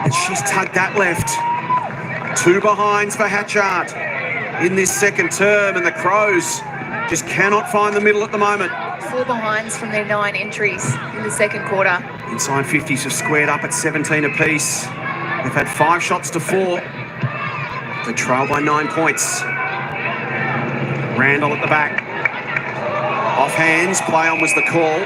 A: And she's tugged that left. 2 behinds for Hatchard in this second term, and the Crows just cannot find the middle at the moment.
B: 4 behinds from their 9 entries in the second quarter.
A: Inside 50s have squared up at 17 apiece. They've had 5 shots to 4. They trail by 9 points. Randall at the back. Off hands, play on was the call.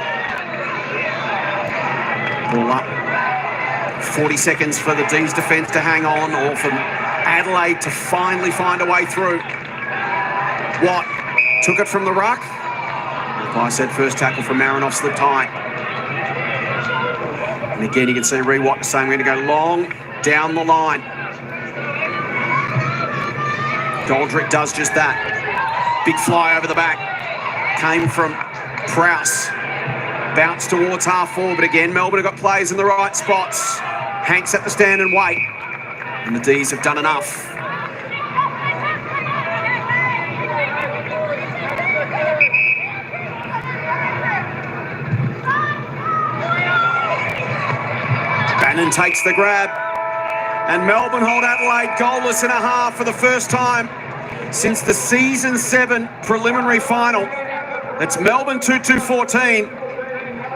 A: Ball up. 40 seconds for the D's defence to hang on, or for Adelaide to finally find a way through. Watt took it from the ruck. I said first tackle from Marinoff slipped high. And again, you can see Ree Watt saying we're going to go long down the line. Goldrick does just that. Big fly over the back. Came from Prowse. Bounced towards half forward, but again, Melbourne have got players in the right spots. Hanks at the stand and wait. And the D's have done enough. Bannon takes the grab. And Melbourne hold Adelaide goalless in a half for the first time since the season 7 preliminary final. It's Melbourne 2-2-14.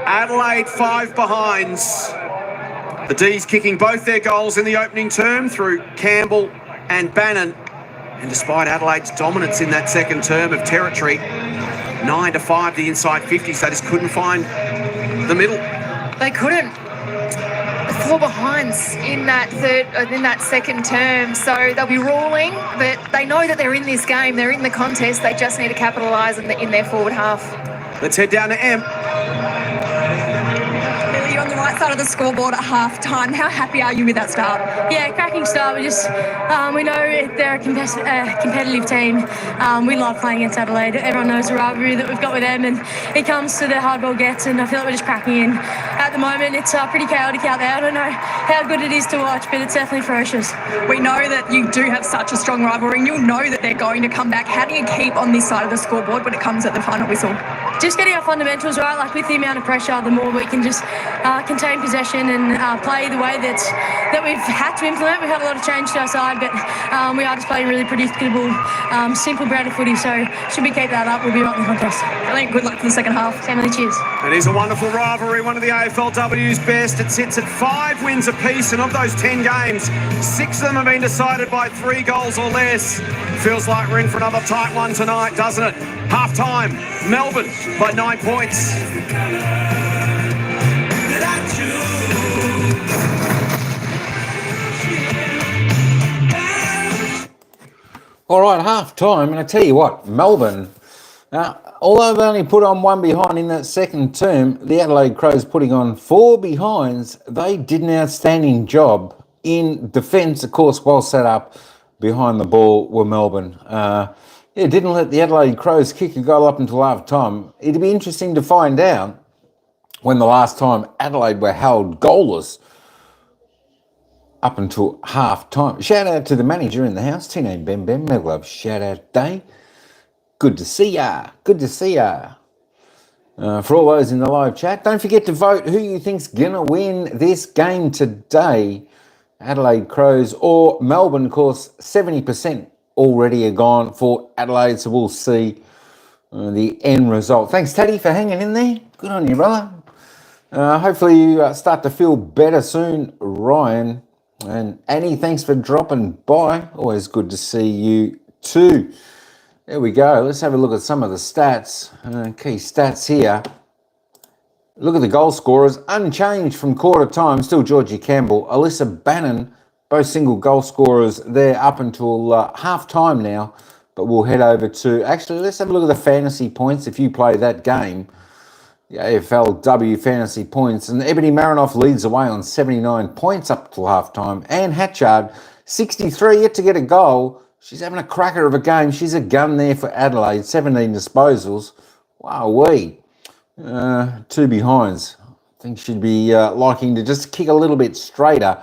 A: Adelaide 5 behinds. The D's kicking both their goals in the opening term through Campbell and Bannon. And despite Adelaide's dominance in that second term of territory, 9-5 the inside 50s, they just couldn't find the middle.
B: They couldn't. The 4 behind behinds in that second term, so they'll be ruling, but they know that they're in this game, they're in the contest, they just need to capitalise in their forward half.
A: Let's head down to M.
D: You're on the right side of the scoreboard at half time. How happy are you with that start?
F: Yeah, cracking start. We know they're a competitive team. We love playing against Adelaide. Everyone knows the rivalry that we've got with them, and it comes to the hard ball gets, and I feel like we're just cracking in. At the moment, it's pretty chaotic out there. I don't know how good it is to watch, but it's definitely ferocious.
D: We know that you do have such a strong rivalry, and you'll know that they're going to come back. How do you keep on this side of the scoreboard when it comes at the final whistle?
F: Just getting our fundamentals right, like with the amount of pressure, the more we can just contain possession and play the way that we've had to implement. We've had a lot of change to our side, but we are just playing really predictable, simple brand of footy. So should we keep that up, we'll be right in the contest.
D: Brilliant. Good luck for the second half.
F: Emily, cheers.
A: It is a wonderful rivalry, one of the AFLW's best. It sits at 5 wins apiece, and of those 10 games, 6 of them have been decided by 3 goals or less. Feels like we're in for another tight one tonight, doesn't it? Half time, Melbourne by 9 points.
C: All right, half time, and I tell you what, Melbourne, although they only put on 1 behind in that second term, the Adelaide Crows putting on 4 behinds. They did an outstanding job in defence, of course, well set up behind the ball were Melbourne. Didn't let the Adelaide Crows kick a goal up until half time. It'd be interesting to find out when the last time Adelaide were held goalless up until half time. Shout out to the manager in the house, Tino Bem Bem. Love shout out day. Good to see ya. Good to see ya. For all those in the live chat, don't forget to vote who you think's gonna win this game today. Adelaide Crows or Melbourne. Of course, 70% already are gone for Adelaide, so we'll see the end result. Thanks, Teddy, for hanging in there. Good on you, brother. Hopefully you start to feel better soon, Ryan. And Annie, thanks for dropping by. Always good to see you too. There we go. Let's have a look at some of the stats. Key stats here. Look at the goal scorers. Unchanged from quarter time. Still Georgie Campbell, Alyssa Bannon, both single goal scorers there up until half time now. But we'll head over to... Actually, let's have a look at the fantasy points if you play that game. The AFLW fantasy points, and Ebony Marinoff leads away on 79 points up till half time. Anne Hatchard, 63, yet to get a goal. She's having a cracker of a game. She's a gun there for Adelaide, 17 disposals. Wow-wee. 2 behinds. I think she'd be liking to just kick a little bit straighter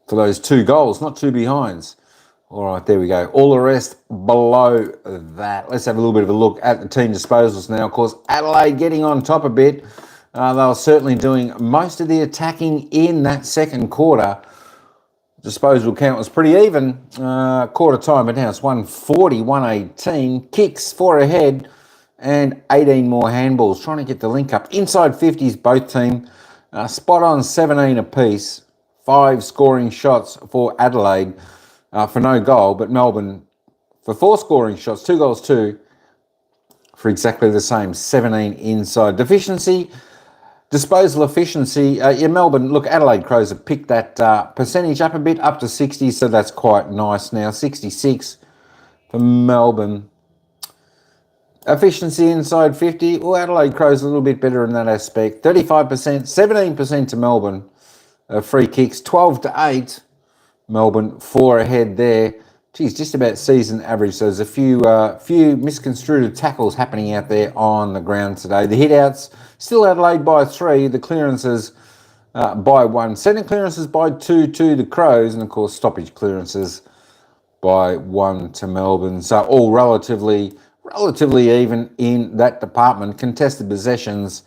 C: for those 2 goals, not 2 behinds. All right, there we go. All the rest below that. Let's have a little bit of a look at the team disposals now. Of course, Adelaide getting on top a bit. They were certainly doing most of the attacking in that second quarter. Disposal count was pretty even. Quarter time, but now it's 140, 118. Kicks 4 ahead and 18 more handballs. Trying to get the link up. Inside 50s, both team. Spot on 17 apiece. 5 scoring shots for Adelaide. For no goal, but Melbourne for 4 scoring shots, 2 goals, 2 for exactly the same, 17 inside. Disposal efficiency, Melbourne, look, Adelaide Crows have picked that percentage up a bit, up to 60, so that's quite nice now. 66 for Melbourne. Efficiency inside 50, well, Adelaide Crows a little bit better in that aspect. 35%, 17% to Melbourne. Free kicks, 12 to 8. Melbourne 4 ahead there. Geez, just about season average. So there's a few misconstrued tackles happening out there on the ground today. The hit-outs, still Adelaide by 3. The clearances by 1. Centre clearances by 2 to the Crows. And, of course, stoppage clearances by 1 to Melbourne. So all relatively even in that department. Contested possessions,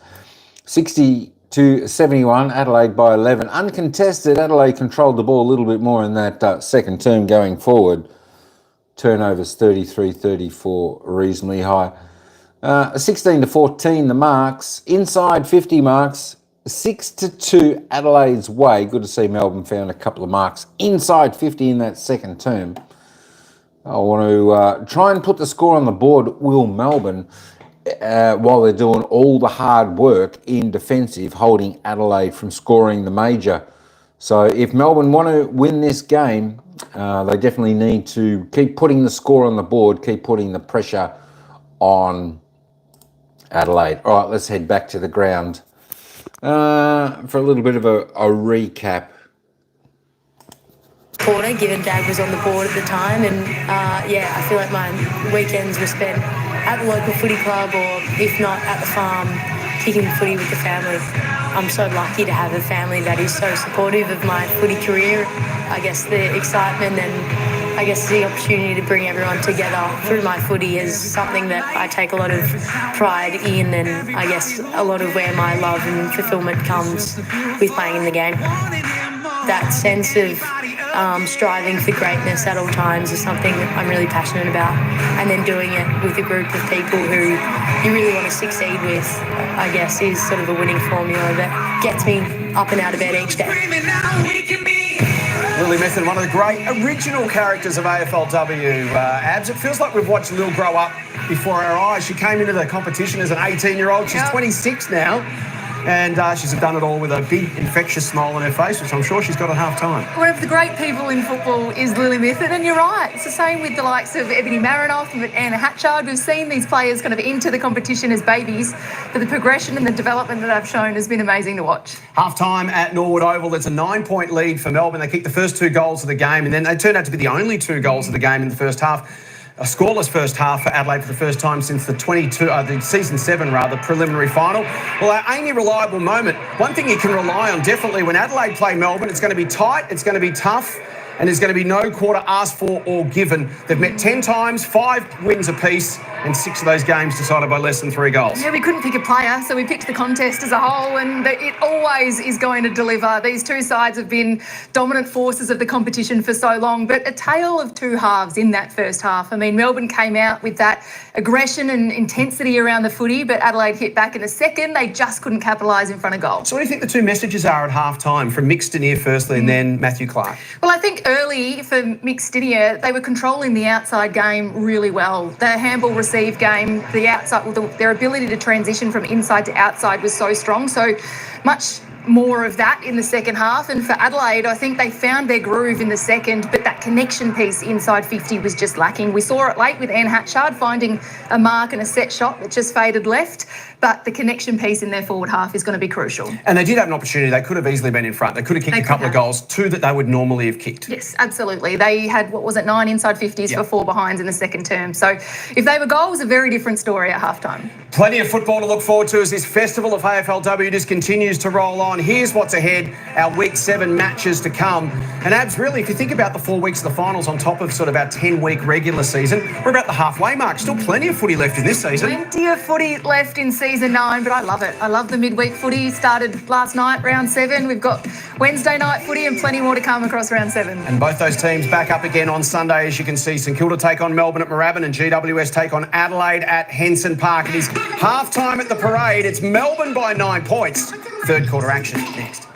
C: 60 to 71, Adelaide by 11. Uncontested, Adelaide controlled the ball a little bit more in that second term going forward. Turnovers 33-34, reasonably high. 16 to 14, the marks. Inside 50 marks, 6 to 2 Adelaide's way. Good to see Melbourne found a couple of marks inside 50 in that second term. I want to try and put the score on the board, will Melbourne, while they're doing all the hard work in defensive, holding Adelaide from scoring the major So if Melbourne want to win this game, they definitely need to keep putting the score on the board, keep putting the pressure on Adelaide. All right, let's head back to the ground for a little bit of a recap.
F: Quarter, given Dad was on the board at the time, and I feel like my weekends were spent at the local footy club, or if not at the farm, kicking footy with the family. I'm so lucky to have a family that is so supportive of my footy career. I guess the excitement and I guess the opportunity to bring everyone together through my footy is something that I take a lot of pride in, and I guess a lot of where my love and fulfillment comes with playing in the game. That sense of striving for greatness at all times is something that I'm really passionate about, and then doing it with a group of people who you really want to succeed with, I guess, is sort of a winning formula that gets me up and out of bed each day.
A: Lily Method, one of the great original characters of AFLW. Abs, it feels like we've watched Lil grow up before our eyes. She came into the competition as an 18-year-old. She's 26 now. And she's done it all with a big, infectious smile on her face, which I'm sure she's got at half-time.
B: One of the great people in football is Lily Method, and you're right. It's the same with the likes of Ebony Marinoff and Anna Hatchard. We've seen these players kind of enter the competition as babies, but the progression and the development that they've shown has been amazing to watch.
A: Half-time at Norwood Oval, it's a 9-point lead for Melbourne. They kicked the first 2 goals of the game, and then they turned out to be the only 2 goals of the game in the first half. A scoreless first half for Adelaide for the first time since the season 7 preliminary final. Well, our Amy reliable moment. One thing you can rely on definitely when Adelaide play Melbourne, it's going to be tight, it's going to be tough, and there's going to be no quarter asked for or given. They've met 10 times, 5 wins apiece, and 6 of those games decided by less than 3 goals.
B: Yeah, we couldn't pick a player, so we picked the contest as a whole, and it always is going to deliver. These 2 sides have been dominant forces of the competition for so long, but a tale of 2 halves in that first half. I mean, Melbourne came out with that aggression and intensity around the footy, but Adelaide hit back in a second. They just couldn't capitalise in front of goal.
A: So what do you think the 2 messages are at half-time from Mick Stanier firstly and then Matthew Clark?
B: Well, I think early for Mick Stanier, they were controlling the outside game really well. The handball receive game, the outside, their ability to transition from inside to outside was so strong. So much more of that in the second half. And for Adelaide, I think they found their groove in the second, but that connection piece inside 50 was just lacking. We saw it late with Anne Hatchard finding a mark and a set shot that just faded left, but the connection piece in their forward half is going to be crucial.
A: And they did have an opportunity. They could have easily been in front. They could have kicked a couple of goals, 2 that they would normally have kicked.
B: Yes, absolutely. They had, 9 inside 50s for 4 behinds in the second term. So if they were goals, a very different story at halftime.
A: Plenty of football to look forward to as this festival of AFLW just continues to roll on. Here's what's ahead, our Week 7 matches to come. And Abs, really, if you think about the 4 weeks of the finals on top of sort of our 10-week regular season, we're about the halfway mark. Still plenty of footy left in this season.
B: Plenty of footy left in season 9, but I love it. I love the midweek footy. Started last night, round 7. We've got Wednesday night footy and plenty more to come across round 7.
A: And both those teams back up again on Sunday, as you can see. St Kilda take on Melbourne at Moorabbin and GWS take on Adelaide at Henson Park. It is half-time at the Parade. It's Melbourne by 9 points. Third quarter action next.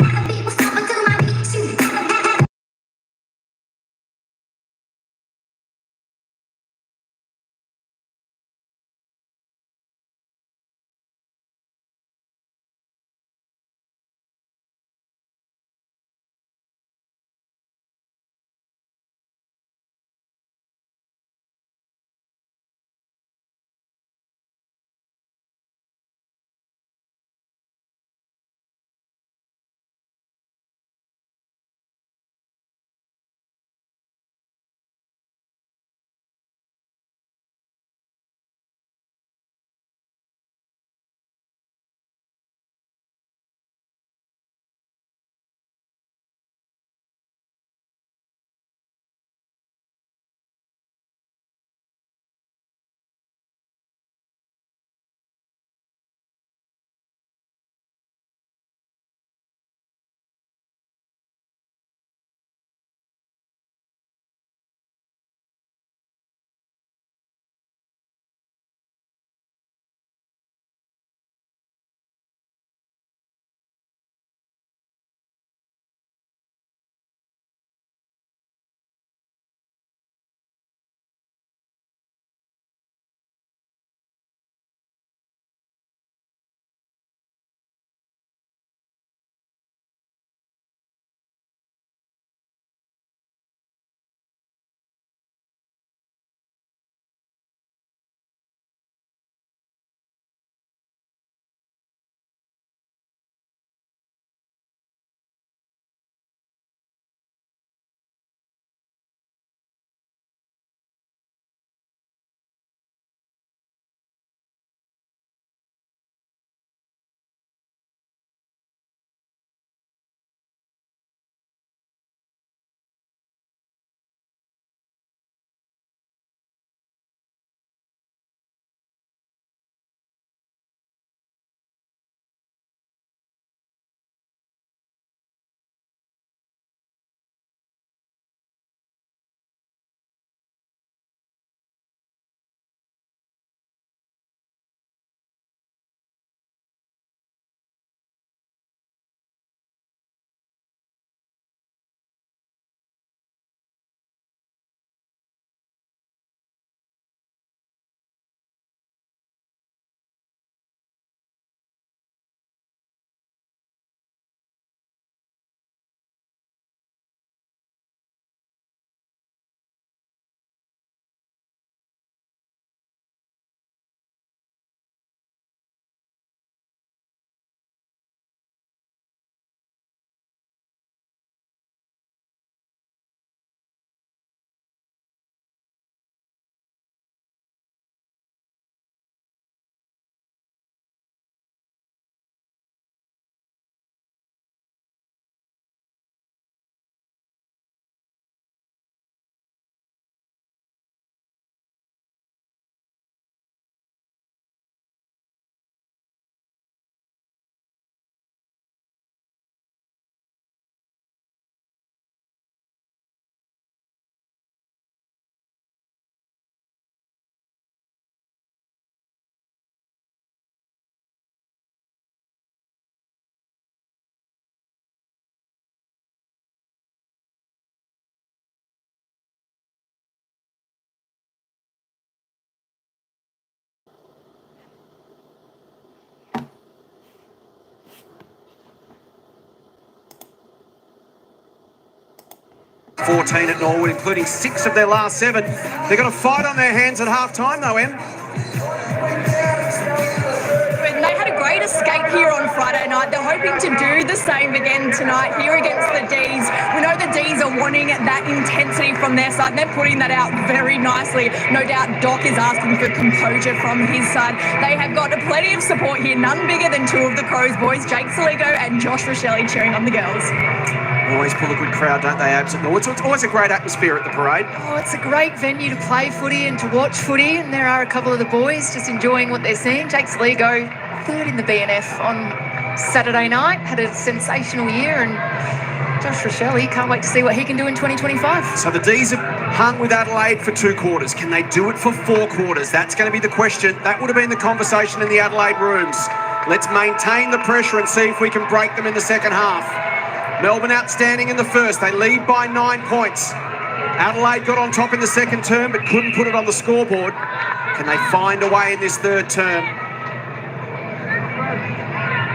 A: 14 at Norwood, including 6 of their last 7. They've got a fight on their hands at half-time, though, Em.
D: They had a great escape here on Friday night. They're hoping to do the same again tonight here against the D's. We know the D's are wanting that intensity from their side, and they're putting that out very nicely. No doubt Doc is asking for composure from his side. They have got plenty of support here, none bigger than 2 of the Crows boys, Jake Saligo and Josh Rochelle, cheering on the girls.
A: Always pull a good crowd, don't they, Abs? It's always a great atmosphere at the parade.
B: Oh, it's a great venue to play footy and to watch footy, and there are a couple of the boys just enjoying what they're seeing. Jake Saligo, 3rd in the BNF on Saturday night, had a sensational year, and Josh Rochelle, can't wait to see what he can do in 2025.
A: So the D's have hung with Adelaide for 2 quarters. Can they do it for 4 quarters? That's going to be the question. That would have been the conversation in the Adelaide rooms. Let's maintain the pressure and see if we can break them in the second half. Melbourne outstanding in the first. They lead by 9 points. Adelaide got on top in the second term but couldn't put it on the scoreboard. Can they find a way in this third term?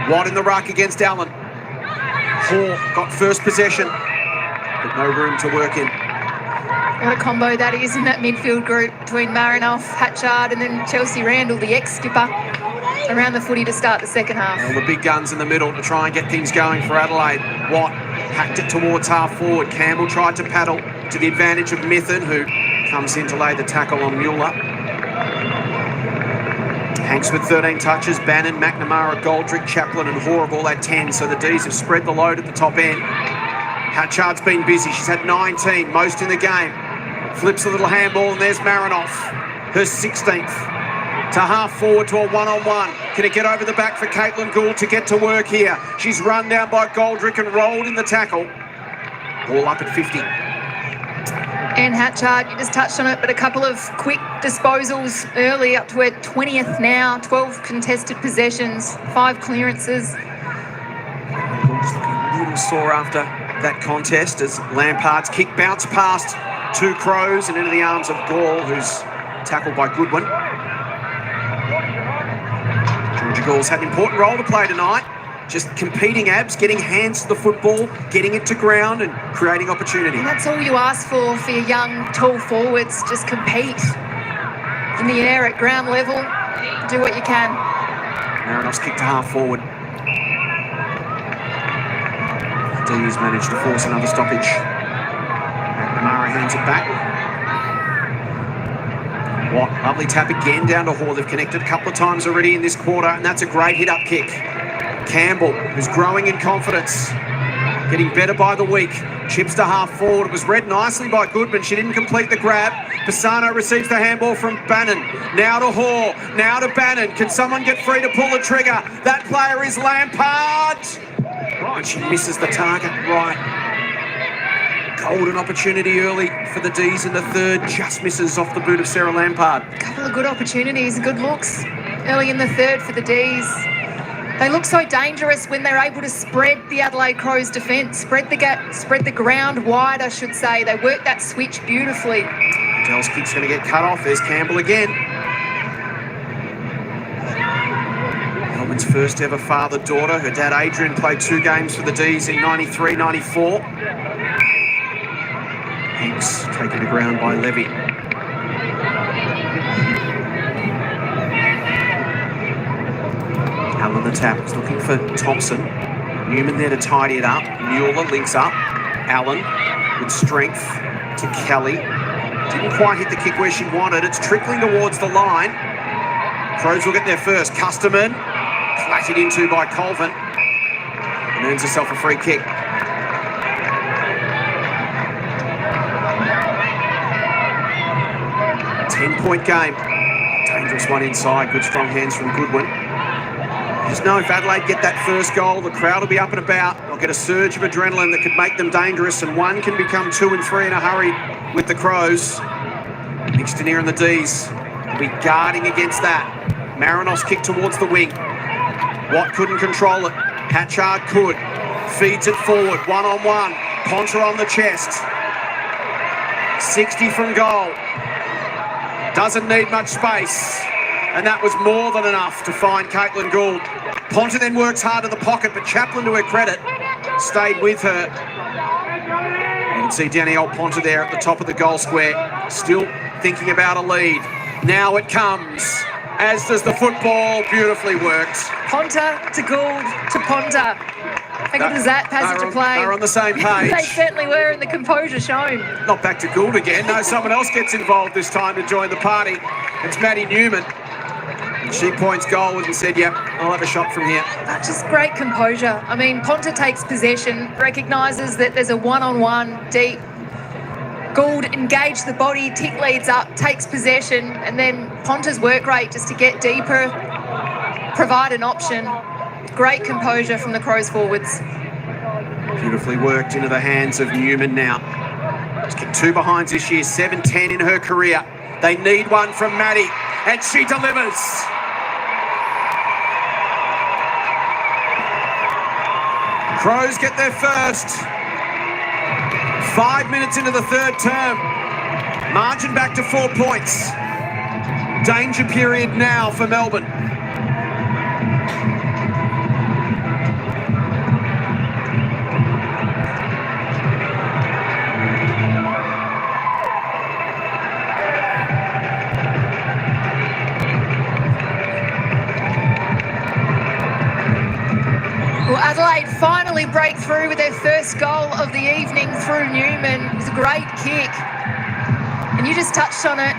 A: Watt in the ruck against Allen. Hall got first possession, but no room to work in.
B: What a combo that is in that midfield group between Marinoff, Hatchard and then Chelsea Randall, the ex-skipper, around the footy to start the second half.
A: All the big guns in the middle to try and get things going for Adelaide. Watt hacked it towards half forward. Campbell tried to paddle to the advantage of Mithun, who comes in to lay the tackle on Mueller. Hanks with 13 touches, Bannon, McNamara, Goldrick, Chaplin and Hoare have all had 10, so the D's have spread the load at the top end. Hatchard's been busy. She's had 19, most in the game. Flips a little handball and there's Marinoff, her 16th. To half forward to a one-on-one. Can it get over the back for Caitlin Gould to get to work here? She's run down by Goldrick and rolled in the tackle. All up at 50.
B: And Hatchard, you just touched on it, but a couple of quick disposals early, up to her 20th now, 12 contested possessions, 5 clearances.
A: Just looking a little sore after that contest as Lampard's kick bounced past 2 Crows and into the arms of Gall, who's tackled by Goodwin. Georgia Gall's had an important role to play tonight. Just competing, Abs, getting hands to the football, getting it to ground and creating opportunity.
B: And that's all you ask for your young, tall forwards. Just compete in the air at ground level. Do what you can.
A: Marinoff's kick to half forward. D's managed to force another stoppage. McNamara hands it back. What lovely tap again down to Hoare. They've connected a couple of times already in this quarter, and that's a great hit-up kick. Campbell, who's growing in confidence, getting better by the week. Chips to half forward. It was read nicely by Goodman. She didn't complete the grab. Pisano receives the handball from Bannon. Now to Hoare. Now to Bannon. Can someone get free to pull the trigger? That player is Lampard. And she misses the target right. Golden opportunity early for the D's in the third. Just misses off the boot of Sarah Lampard.
B: A couple of good opportunities, good looks early in the third for the D's. They look so dangerous when they're able to spread the Adelaide Crows defence, spread the ground wide, I should say. They work that switch beautifully.
A: Dell's kick's going to get cut off. There's Campbell again. Melbourne's first ever father-daughter. Her dad, Adrian, played 2 games for the D's in 93, 94. Hanks taken to ground by Levy. Allen the tap, he's looking for Thompson. Newman there to tidy it up. Mueller links up. Allen with strength to Kelly. Didn't quite hit the kick where she wanted. It's trickling towards the line. Crows will get there first. Custerman, flattened into by Colvin. And earns herself a free kick. A 10-point game. Dangerous one inside. Good strong hands from Goodwin. Just know if Adelaide get that first goal, the crowd will be up and about. They'll get a surge of adrenaline that could make them dangerous, and 1 can become 2 and 3 in a hurry with the Crows. Mixtoneer and the D's will be guarding against that. Marinoff's kick towards the wing. Watt couldn't control it. Hatchard could. Feeds it forward, one-on-one. Ponta on the chest. 60 from goal. Doesn't need much space. And that was more than enough to find Caitlin Gould. Ponta then works hard in the pocket, but Chaplin, to her credit, stayed with her. You can see Danielle Ponta there at the top of the goal square, still thinking about a lead. Now it comes, as does the football, beautifully worked.
B: Ponta to Gould to Ponta. How good was that passage of play?
A: They're on the same page.
B: They certainly were, and the composure shown.
A: Not back to Gould again. No, someone else gets involved this time to join the party. It's Maddie Newman. She points goal and said, yep, I'll have a shot from here.
B: Just great composure. I mean, Ponta takes possession, recognises that there's a one-on-one deep. Gould engaged the body, Tick leads up, takes possession, and then Ponta's work rate just to get deeper, provide an option. Great composure from the Crows forwards.
A: Beautifully worked into the hands of Newman now. She's kicked 2 behinds this year, 7-10 in her career. They need one from Maddie, and she delivers. Crows get their first. 5 minutes into the third term. Margin back to 4 points. Danger period now for Melbourne.
B: Well, Adelaide finally break through with their first goal of the evening through Newman. It was a great kick. And you just touched on it.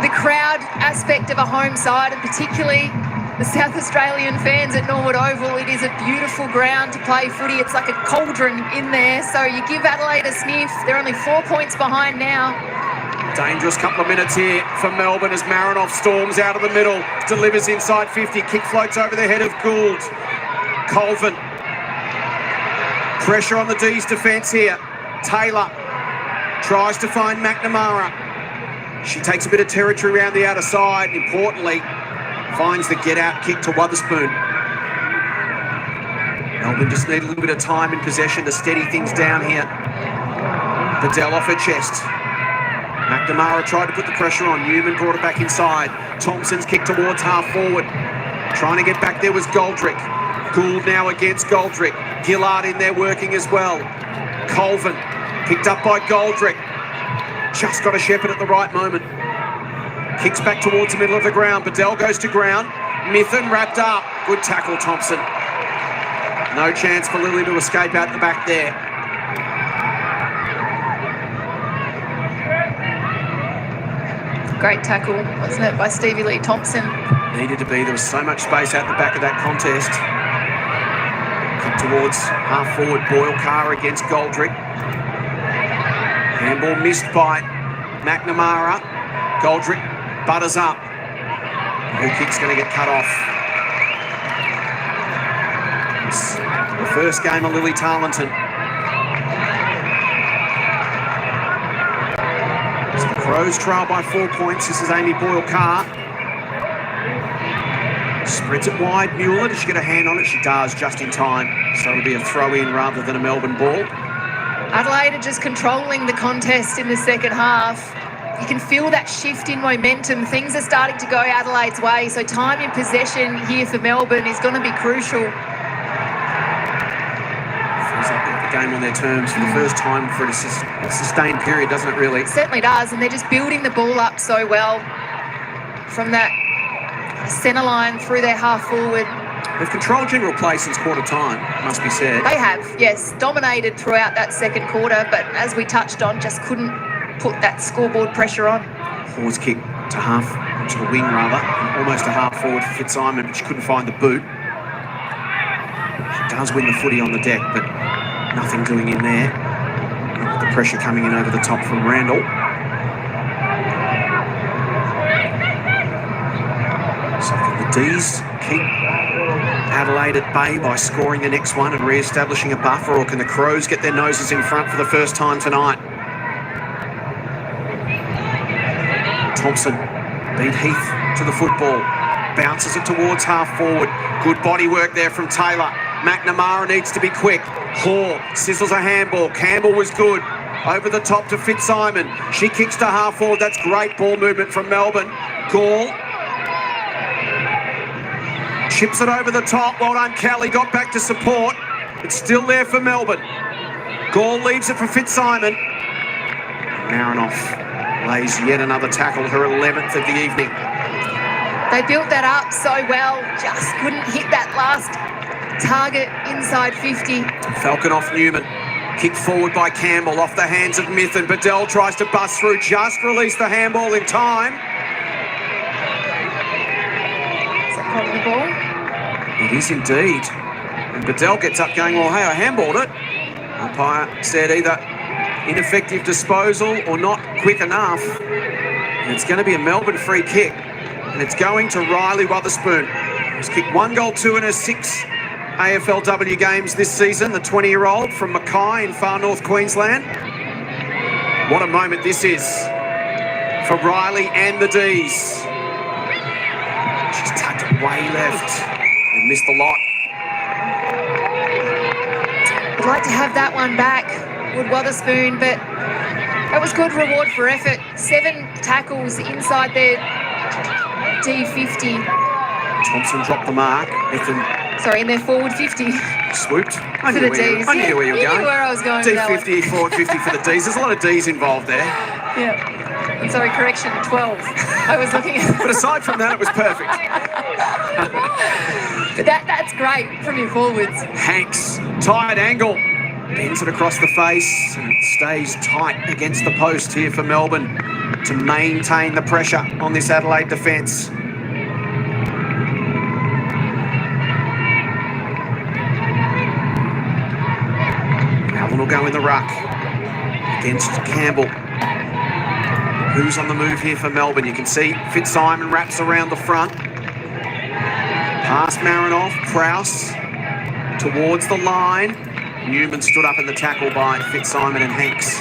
B: The crowd aspect of a home side, and particularly the South Australian fans at Norwood Oval. It is a beautiful ground to play footy. It's like a cauldron in there. So you give Adelaide a sniff. They're only 4 points behind now.
A: Dangerous couple of minutes here for Melbourne as Marinoff storms out of the middle, delivers inside 50, kick floats over the head of Gould. Colvin. Pressure on the D's defence here. Taylor tries to find McNamara. She takes a bit of territory around the outer side. Importantly, finds the get-out kick to Wotherspoon. Melbourne just need a little bit of time in possession to steady things down here. Bedell off her chest. McNamara tried to put the pressure on. Newman brought it back inside. Thompson's kick towards half forward. Trying to get back there was Goldrick. Gould now against Goldrick. Gillard in there working as well. Colvin picked up by Goldrick. Just got a shepherd at the right moment. Kicks back towards the middle of the ground. Bedell goes to ground. Mithen wrapped up. Good tackle, Thompson. No chance for Lily to escape out the back there.
B: Great tackle, wasn't it, by Stevie Lee Thompson?
A: Needed to be. There was so much space out the back of that contest. Towards half forward, Boyle Carr against Goldrick. Handball missed by McNamara. Goldrick butters up. Her kick's going to get cut off. It's the first game of Lily Tarleton. So the Crows trail by 4 points. This is Amy Boyle Carr. Spreads it wide. Mueller, does she get a hand on it? She does, just in time. So it'll be a throw-in rather than a Melbourne ball.
B: Adelaide are just controlling the contest in the second half. You can feel that shift in momentum. Things are starting to go Adelaide's way. So time in possession here for Melbourne is going to be crucial.
A: Feels like they've got the game on their terms for the first time for a sustained period, doesn't it really?
B: It certainly does. And they're just building the ball up so well from that centre line through their half forward.
A: They've controlled general play since quarter time, must be said.
B: They have, yes. Dominated throughout that second quarter, but as we touched on, just couldn't put that scoreboard pressure on.
A: Forwards kick to half, to the wing rather, almost a half forward for Fitzsimon, but she couldn't find the boot. She does win the footy on the deck, but nothing doing in there. Not with the pressure coming in over the top from Randall. So the D's keep Adelaide at bay by scoring the next one and re-establishing a buffer, or can the Crows get their noses in front for the first time tonight? Thompson beat Heath to the football, bounces it towards half forward. Good body work there from Taylor. McNamara needs to be quick. Hall sizzles a handball. Campbell was good. Over the top to Fitzsimon. She kicks to half forward. That's great ball movement from Melbourne. Gall chips it over the top. Well done, Kelly. Got back to support. It's still there for Melbourne. Gall leaves it for Fitzsimon. Marinoff lays yet another tackle, her 11th of the evening.
B: They built that up so well, just couldn't hit that last target inside 50.
A: Falcon off Newman. Kicked forward by Campbell off the hands of Mithun. Bedell tries to bust through, just released the handball in time.
B: Is that quality ball?
A: It is indeed. And Bedell gets up going, well, hey, I handballed it. Umpire said either ineffective disposal or not quick enough. And it's going to be a Melbourne free kick. And it's going to Riley Wotherspoon, who's kicked 1 goal, 2 in her 6 AFLW games this season, the 20-year-old from Mackay in far north Queensland. What a moment this is for Riley and the D's. She's tucked it way left and missed the lot.
B: I'd like to have that one back, Wood Wotherspoon, but that was good reward for effort. 7 tackles inside their D50.
A: Thompson dropped the mark.
B: In their forward 50.
A: Swooped. I
B: For
A: knew
B: the Ds.
A: I knew where you were going.
B: Knew where I was going with that one.
A: D50, forward 50 for the Ds. There's a lot of Ds involved there.
B: Yeah. And sorry, correction, 12. I was looking at
A: But aside from that, it was perfect.
B: But that's great from your forwards.
A: Hanks, tight angle. Bends it across the face and it stays tight against the post here for Melbourne to maintain the pressure on this Adelaide defence. Allen will go in the ruck against Campbell. Who's on the move here for Melbourne? You can see Fitzsimon wraps around the front. Past Marinoff, Prowse towards the line. Newman stood up in the tackle by Fitzsimon and Hanks.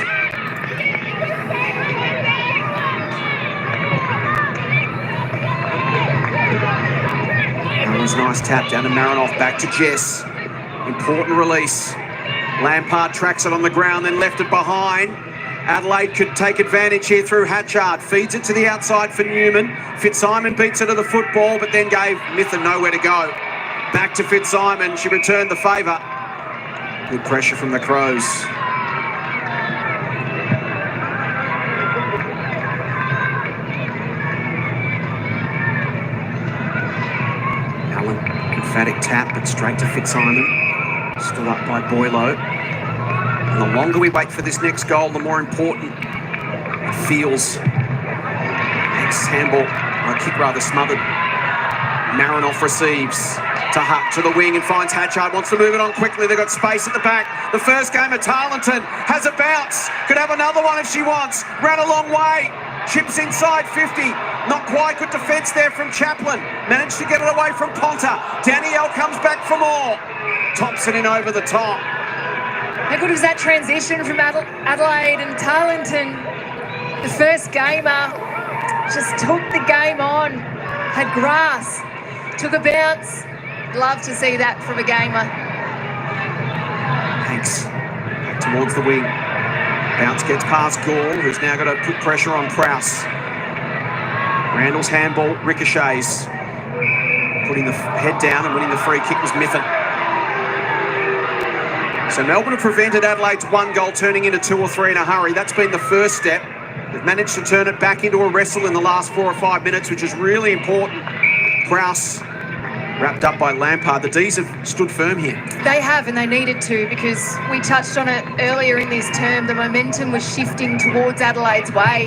A: That was a nice tap down to Marinoff, back to Jess. Important release. Lampard tracks it on the ground, then left it behind. Adelaide could take advantage here through Hatchard. Feeds it to the outside for Newman. Fitzsimon beats it to the football, but then gave Mithun nowhere to go. Back to Fitzsimon. She returned the favour. Good pressure from the Crows. Allen, emphatic tap, but straight to Fitzsimon. Stood up by Boylo. And the longer we wait for this next goal, the more important it feels. Hanks handball, or a kick rather, smothered. Marinoff receives. To the wing and finds Hatchard, wants to move it on quickly. They've got space at the back. The first game of Tarleton has a bounce. Could have another one if she wants. Ran a long way. Chips inside 50. Not quite good defence there from Chaplin. Managed to get it away from Ponta. Danielle comes back for more. Thompson in over the top.
B: How good was that transition from Adelaide and Tarleton? The first gamer just took the game on. Had grass. Took a bounce. Love to see that from a gamer.
A: Hanks back towards the wing. Bounce gets past Gall, who's now got to put pressure on Prowse. Randall's handball ricochets. Putting the head down and winning the free kick was Mithun. So Melbourne have prevented Adelaide's 1 goal turning into 2 or 3 in a hurry. That's been the first step. They've managed to turn it back into a wrestle in the last 4 or 5 minutes, which is really important. Prowse wrapped up by Lampard. The D's have stood firm here.
B: They have, and they needed to, because we touched on it earlier in this term. The momentum was shifting towards Adelaide's way.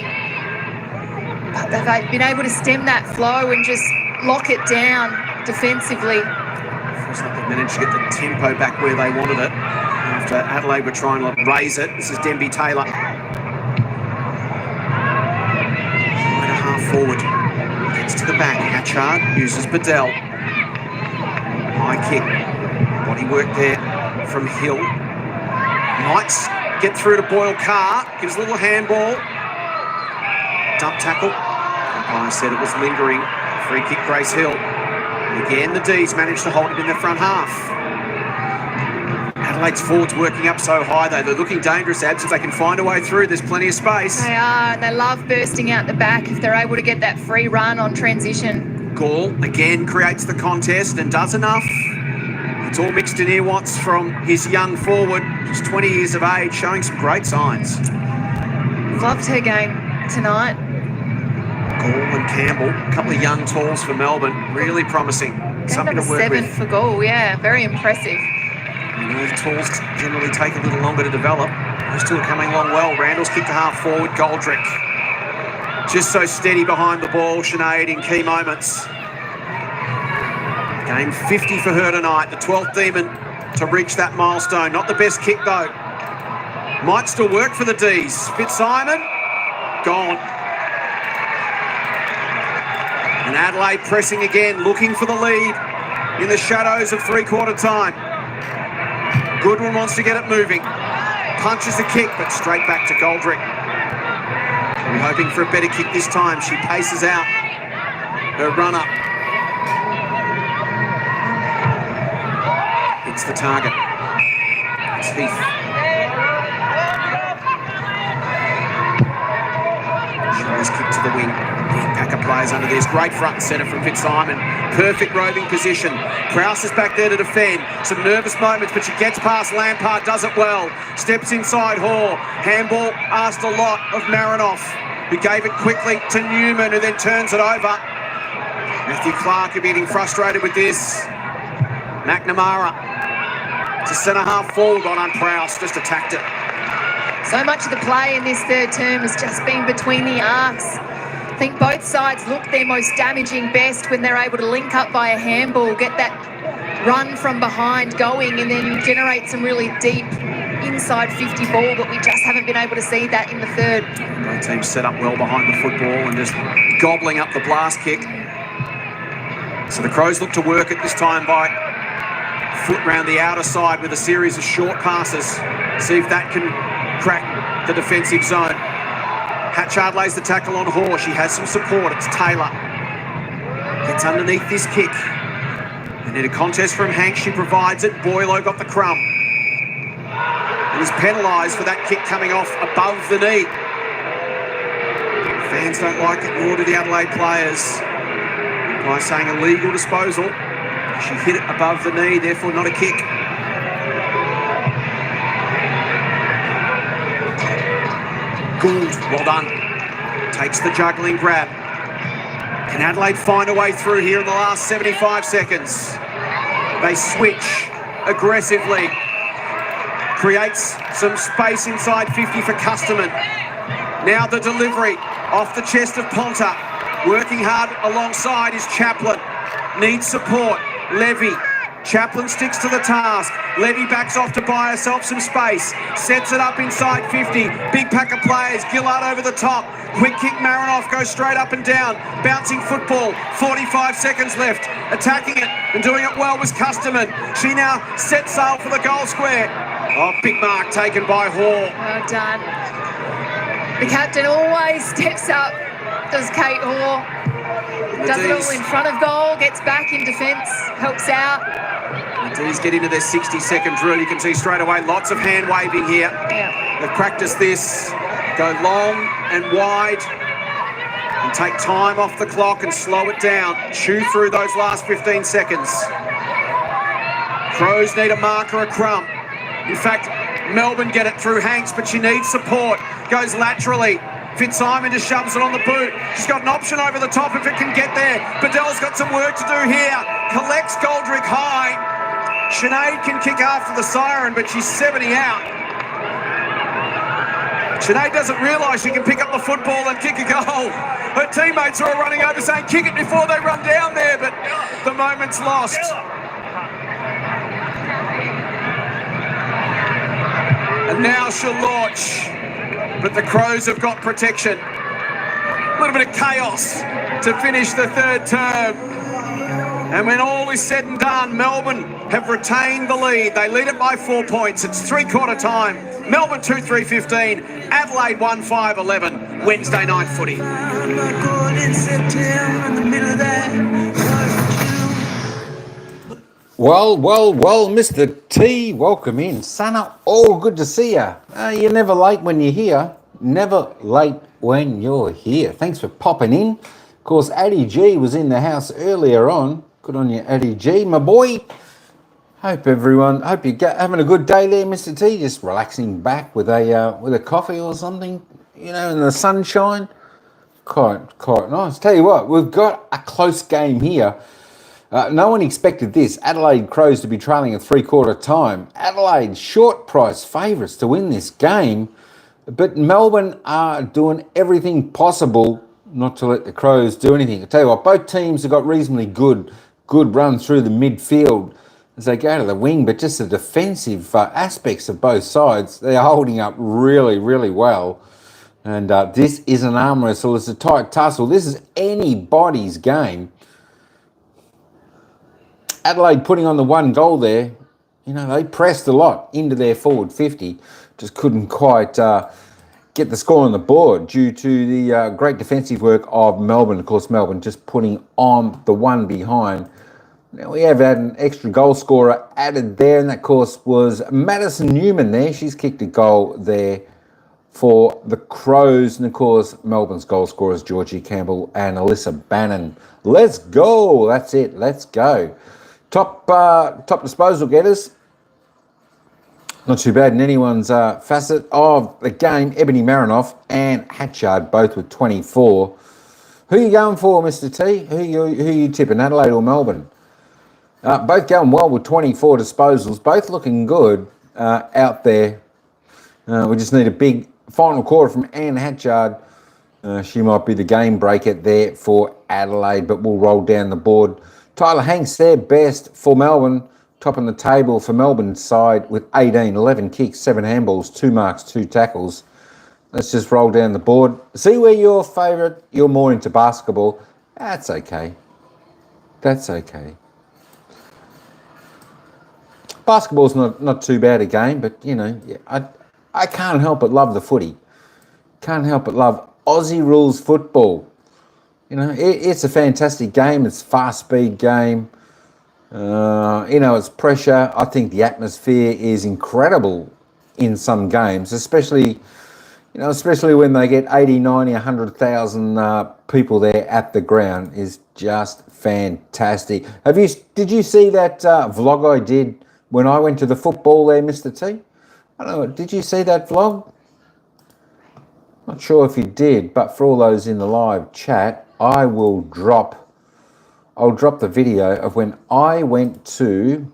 B: But they've been able to stem that flow and just lock it down defensively.
A: Feels like they've managed to get the tempo back where they wanted it after Adelaide were trying to raise it. This is Denby Taylor. Right a half forward. Gets to the back. Hatchard uses Bedell. High kick. Body work there from Hill. Might get through to Boyle Carr. Gives a little handball. Dump tackle. Umpire said it was lingering. Free kick, Grace Hill. And again, the D's managed to hold it in their front half. Adelaide's forwards working up so high, though. They're looking dangerous, Abs. If they can find a way through, there's plenty of space.
B: They are, and they love bursting out the back if they're able to get that free run on transition.
A: Gall again creates the contest and does enough. It's all mixed in here, Watts, from his young forward, just 20 years of age, showing some great signs.
B: Loved her game tonight.
A: Gall and Campbell, a couple of young talls for Melbourne, really promising. Something to work
B: 7
A: with.
B: for Gall, yeah, very impressive.
A: You know, talls generally take a little longer to develop. Those two are coming along well. Randall's kicked to half forward. Goldrick just so steady behind the ball, Sinead, in key moments. Game 50 for her tonight, the 12th demon to reach that milestone. Not the best kick though. Might still work for the D's. Fitzsimon, gone. And Adelaide pressing again, looking for the lead in the shadows of three-quarter time. Goodwin wants to get it moving. Punches the kick, but straight back to Goldrick. We're hoping for a better kick this time. She paces out her run-up. It's the target. It's Heath. Shaw's kick to the wing. Packer players under this. Great front and centre from Fitzsimon. Perfect roving position. Prowse is back there to defend. Some nervous moments, but she gets past Lampard, does it well. Steps inside Hall. Handball asked a lot of Marinoff, who gave it quickly to Newman, who then turns it over. Matthew Clark will be getting frustrated with this. McNamara to centre half forward on Prowse, just attacked it.
B: So much of the play in this third term has just been between the arcs. I think both sides look their most damaging best when they're able to link up by a handball, get that run from behind going, and then generate some really deep inside 50 ball, but we just haven't been able to see that in the third.
A: Both teams set up well behind the football and just gobbling up the blast kick. So the Crows look to work it this time by foot round the outer side with a series of short passes. See if that can crack the defensive zone. Hatchard lays the tackle on Hoare. She has some support. It's Taylor. Gets underneath this kick. And in a contest from Hanks, she provides it. Boylo got the crumb. And is penalised for that kick coming off above the knee. Fans don't like it, nor do the Adelaide players. By saying illegal disposal. She hit it above the knee, therefore not a kick. Gould, well done. Takes the juggling grab. Can Adelaide find a way through here in the last 75 seconds? They switch aggressively. Creates some space inside 50 for Custerman. Now the delivery off the chest of Ponta. Working hard alongside is Chaplin. Needs support. Levy. Chaplin sticks to the task. Levy backs off to buy herself some space. Sets it up inside 50. Big pack of players. Gillard over the top. Quick kick Marinoff goes straight up and down. Bouncing football. 45 seconds left. Attacking it and doing it well was Custerman. She now sets sail for the goal square. Oh, big mark taken by Hall.
B: Well done. The captain always steps up. Does Kate Hall. Does it all in front of goal. Gets back in defence. Helps out.
A: The D's get into their 60-second drill. You can see straight away lots of hand waving here.
B: Yeah.
A: They've practiced this. Go long and wide and take time off the clock and slow it down. Chew through those last 15 seconds. Crows need a mark or a crumb. In fact, Melbourne get it through Hanks, but she needs support. Goes laterally. Fitzsimon just shoves it on the boot. She's got an option over the top if it can get there. Bedell's got some work to do here. Collects Goldrick high. Sinead can kick after the siren, but she's 70 out. Sinead doesn't realise she can pick up the football and kick a goal. Her teammates are all running over saying, kick it before they run down there, but the moment's lost. And now she'll launch. But the Crows have got protection. A little bit of chaos to finish the third term. And when all is said and done, Melbourne have retained the lead. They lead it by 4 points. It's three-quarter time. Melbourne 2-3-15, Adelaide 1-5-11. Wednesday night footy.
C: Well, Mr. T, welcome in. Sana, all good to see you. You're never late when you're here. Never late when you're here. Thanks for popping in. Of course, Addy G was in the house earlier on. Good on you, Addy G, my boy. Hope you're having a good day there, Mr. T. Just relaxing back with a coffee or something, in the sunshine. Quite nice. Tell you what, we've got a close game here. No one expected this. Adelaide Crows to be trailing at 3/4 time. Adelaide short price favourites to win this game, but Melbourne are doing everything possible not to let the Crows do anything. I tell you what, both teams have got reasonably good run through the midfield as they go to the wing, but just the defensive aspects of both sides, they're holding up really, really well. And this is an arm wrestle. It's a tight tussle. This is anybody's game. Adelaide putting on the one goal there. They pressed a lot into their forward 50. Just couldn't quite get the score on the board due to the great defensive work of Melbourne. Of course, Melbourne just putting on the one behind. Now, we have had an extra goal scorer added there, and that, of course, was Madison Newman there. She's kicked a goal there for the Crows. And, of course, Melbourne's goal scorers, Georgie Campbell and Alyssa Bannon. Let's go. That's it. Let's go. Top disposal getters. Not too bad in anyone's facet of the game. Ebony Marinoff and Hatchard both with 24. Who are you going for, Mr. T? Who you tipping, Adelaide or Melbourne? Both going well with 24 disposals. Both looking good out there. We just need a big final quarter from Anne Hatchard. She might be the game breaker there for Adelaide, but we'll roll down the board. Tyler Hanks there, best for Melbourne. Top on the table for Melbourne's side with 18, 11 kicks, 7 handballs, 2 marks, 2 tackles. Let's just roll down the board. See where your favourite, you're more into basketball. That's okay. That's okay. Basketball's not too bad a game, but, I can't help but love the footy. Can't help but love Aussie rules football. It's a fantastic game. It's a fast-speed game. It's pressure. I think the atmosphere is incredible in some games, especially when they get 80, 90, 100,000 people there at the ground is just fantastic. Did you see that vlog I did when I went to the football there, Mr. T? I don't know, did you see that vlog? Not sure if you did, but for all those in the live chat, I'll drop the video of when I went to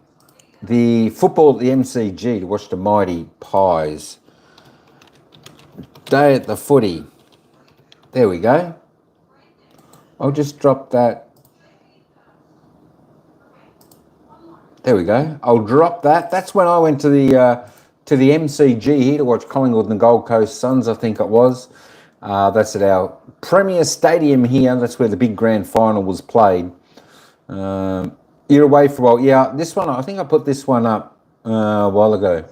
C: the football at the MCG to watch the Mighty Pies. Day at the footy. There we go. I'll just drop that. There we go. I'll drop that. That's when I went to the MCG here to watch Collingwood and the Gold Coast Suns, I think it was. That's at our Premier Stadium here. That's where the big grand final was played. You're away for a while. Yeah, this one, I think I put this one up a while ago.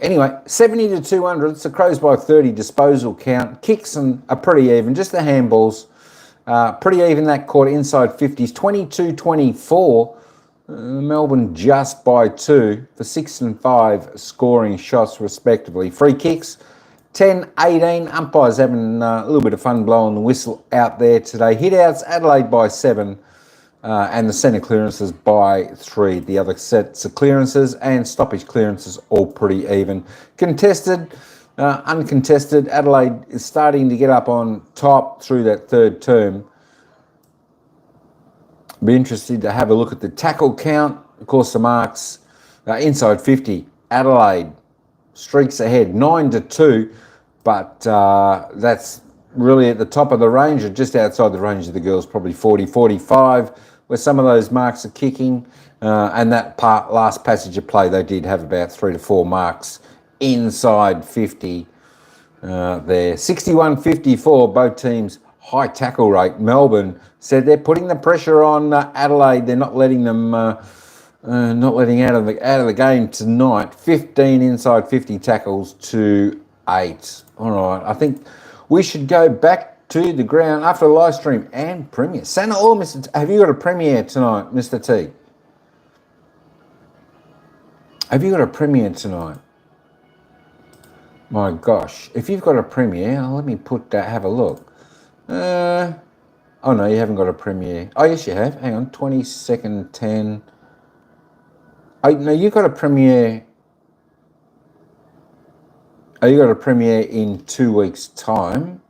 C: Anyway, 70 to 200. It's the Crows by 30 disposal count. Kicks are pretty even. Just the handballs. Pretty even that quarter. Inside 50s. 22-24. Melbourne just by 2 for 6 and 5 scoring shots respectively. Free kicks 10-18. Umpires having a little bit of fun blowing the whistle out there today. Hit-outs Adelaide by 7 and the centre clearances by 3. The other sets of clearances and stoppage clearances all pretty even. Contested, uncontested. Adelaide is starting to get up on top through that third term. Be interested to have a look at the tackle count. Of course, the marks inside 50. Adelaide streaks ahead 9-2, but that's really at the top of the range or just outside the range of the girls, probably 40-45, where some of those marks are kicking. And that last passage of play, they did have about 3 to 4 marks inside 50 there. 61-54, both teams. High tackle rate. Melbourne said they're putting the pressure on Adelaide. They're not letting them, not letting out of the game tonight. 15 inside 50 tackles to 8. All right, I think we should go back to the ground after the live stream and premiere. Santa or Mr. T, have you got a premiere tonight, Mr. T? Have you got a premiere tonight? My gosh, if you've got a premiere, let me put that. Have a look. Oh no, you haven't got a premiere. Oh yes, you have. Hang on, 22nd 10. Oh, no, you got a premiere. Oh, you got a premiere in 2 weeks' time.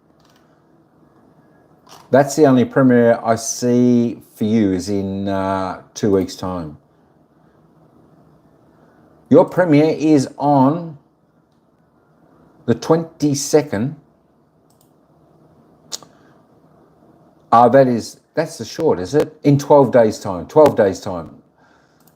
C: That's the only premiere I see for you is in 2 weeks' time. Your premiere is on the 22nd. That's the short, is it? In 12 days' time. 12 days' time.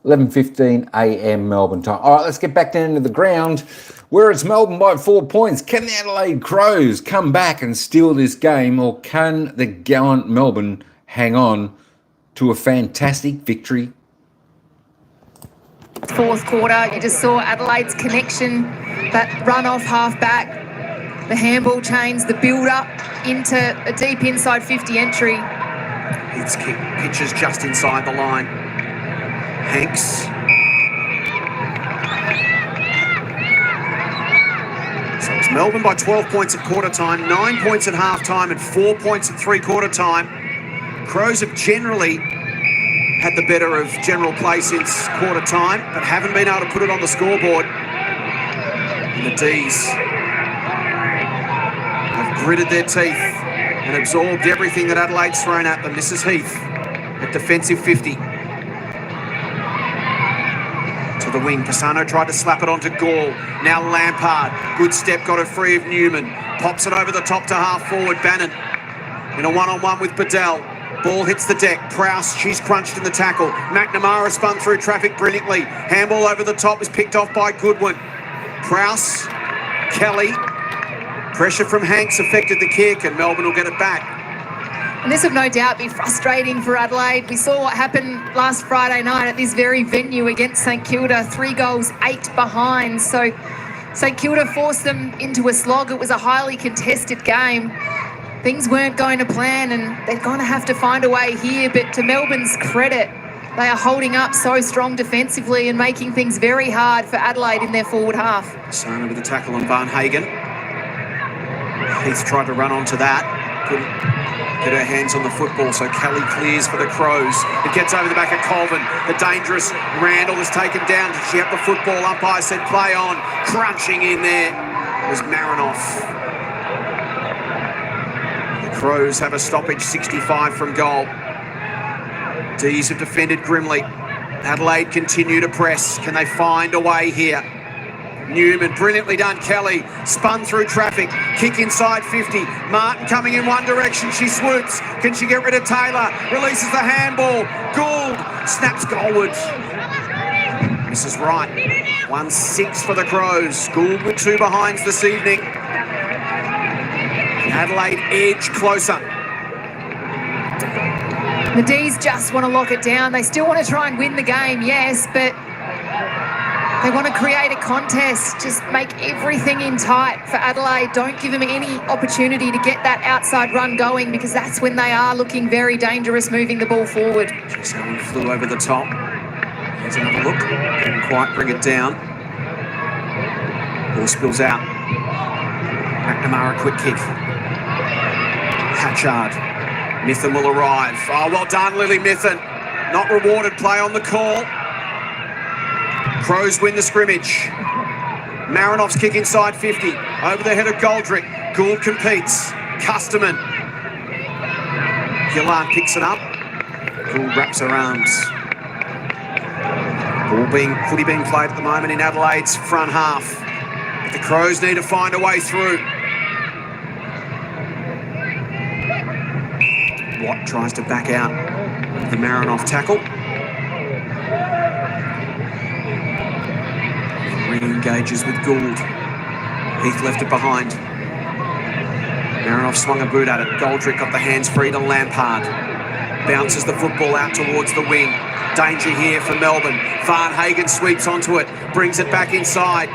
C: 11:15 a.m. Melbourne time. All right, let's get back down to the ground where it's Melbourne by 4 points. Can the Adelaide Crows come back and steal this game, or can the gallant Melbourne hang on to a fantastic victory?
B: Fourth quarter, you just saw Adelaide's connection, that run off half-back, the handball chains, the build-up into a deep inside 50 entry.
A: It's kick, pitches just inside the line. Hanks. So it's Melbourne by 12 points at quarter time, 9 points at half time, and 4 points at three-quarter time. Crows have generally had the better of general play since quarter time, but haven't been able to put it on the scoreboard. And the D's have gritted their teeth and absorbed everything that Adelaide's thrown at them. This is Heath at defensive 50. To the wing, Pisano tried to slap it onto Gall. Now Lampard, good step, got it free of Newman. Pops it over the top to half forward, Bannon. In a one-on-one with Bedell. Ball hits the deck. Prowse, she's crunched in the tackle. McNamara spun through traffic brilliantly. Handball over the top is picked off by Goodwin. Prowse, Kelly. Pressure from Hanks affected the kick, and Melbourne will get it back.
B: And this will no doubt be frustrating for Adelaide. We saw what happened last Friday night at this very venue against St Kilda. 3 goals, 8 behind. So St Kilda forced them into a slog. It was a highly contested game. Things weren't going to plan, and they're going to have to find a way here. But to Melbourne's credit, they are holding up so strong defensively and making things very hard for Adelaide in their forward half.
A: Sona with the tackle on Van Hagen. Heath tried to run onto that. Couldn't get her hands on the football, so Kelly clears for the Crows. It gets over the back of Colvin. The dangerous Randall is taken down. Did she have the football? Umpire said play on. Crunching in there was Marinoff. Crows have a stoppage, 65 from goal. D's have defended grimly. Adelaide continue to press. Can they find a way here? Newman, brilliantly done. Kelly, spun through traffic. Kick inside 50. Martin coming in one direction. She swoops. Can she get rid of Taylor? Releases the handball. Gould snaps goalward. This is right. 1-6 for the Crows. Gould with 2 behinds this evening. Adelaide edge closer.
B: The D's just want to lock it down. They still want to try and win the game, yes, but they want to create a contest. Just make everything in tight for Adelaide. Don't give them any opportunity to get that outside run going, because that's when they are looking very dangerous moving the ball forward.
A: Someone flew over the top. Here's another look. Didn't quite bring it down. Ball spills out. McNamara, quick kick. Hatchard. Mithen will arrive. Oh, well done, Lily Mithen. Not rewarded play on the call. Crows win the scrimmage. Marinoff's kick inside 50. Over the head of Goldrick. Gould competes. Custerman. Gillard picks it up. Gould wraps her arms. Footy being played at the moment in Adelaide's front half. But the Crows need to find a way through. Watt tries to back out the Marinoff tackle. Re-engages with Gould. Heath left it behind. Marinoff swung a boot at it. Goldrick got the hands free to Lampard. Bounces the football out towards the wing. Danger here for Melbourne. Van Hagen sweeps onto it. Brings it back inside.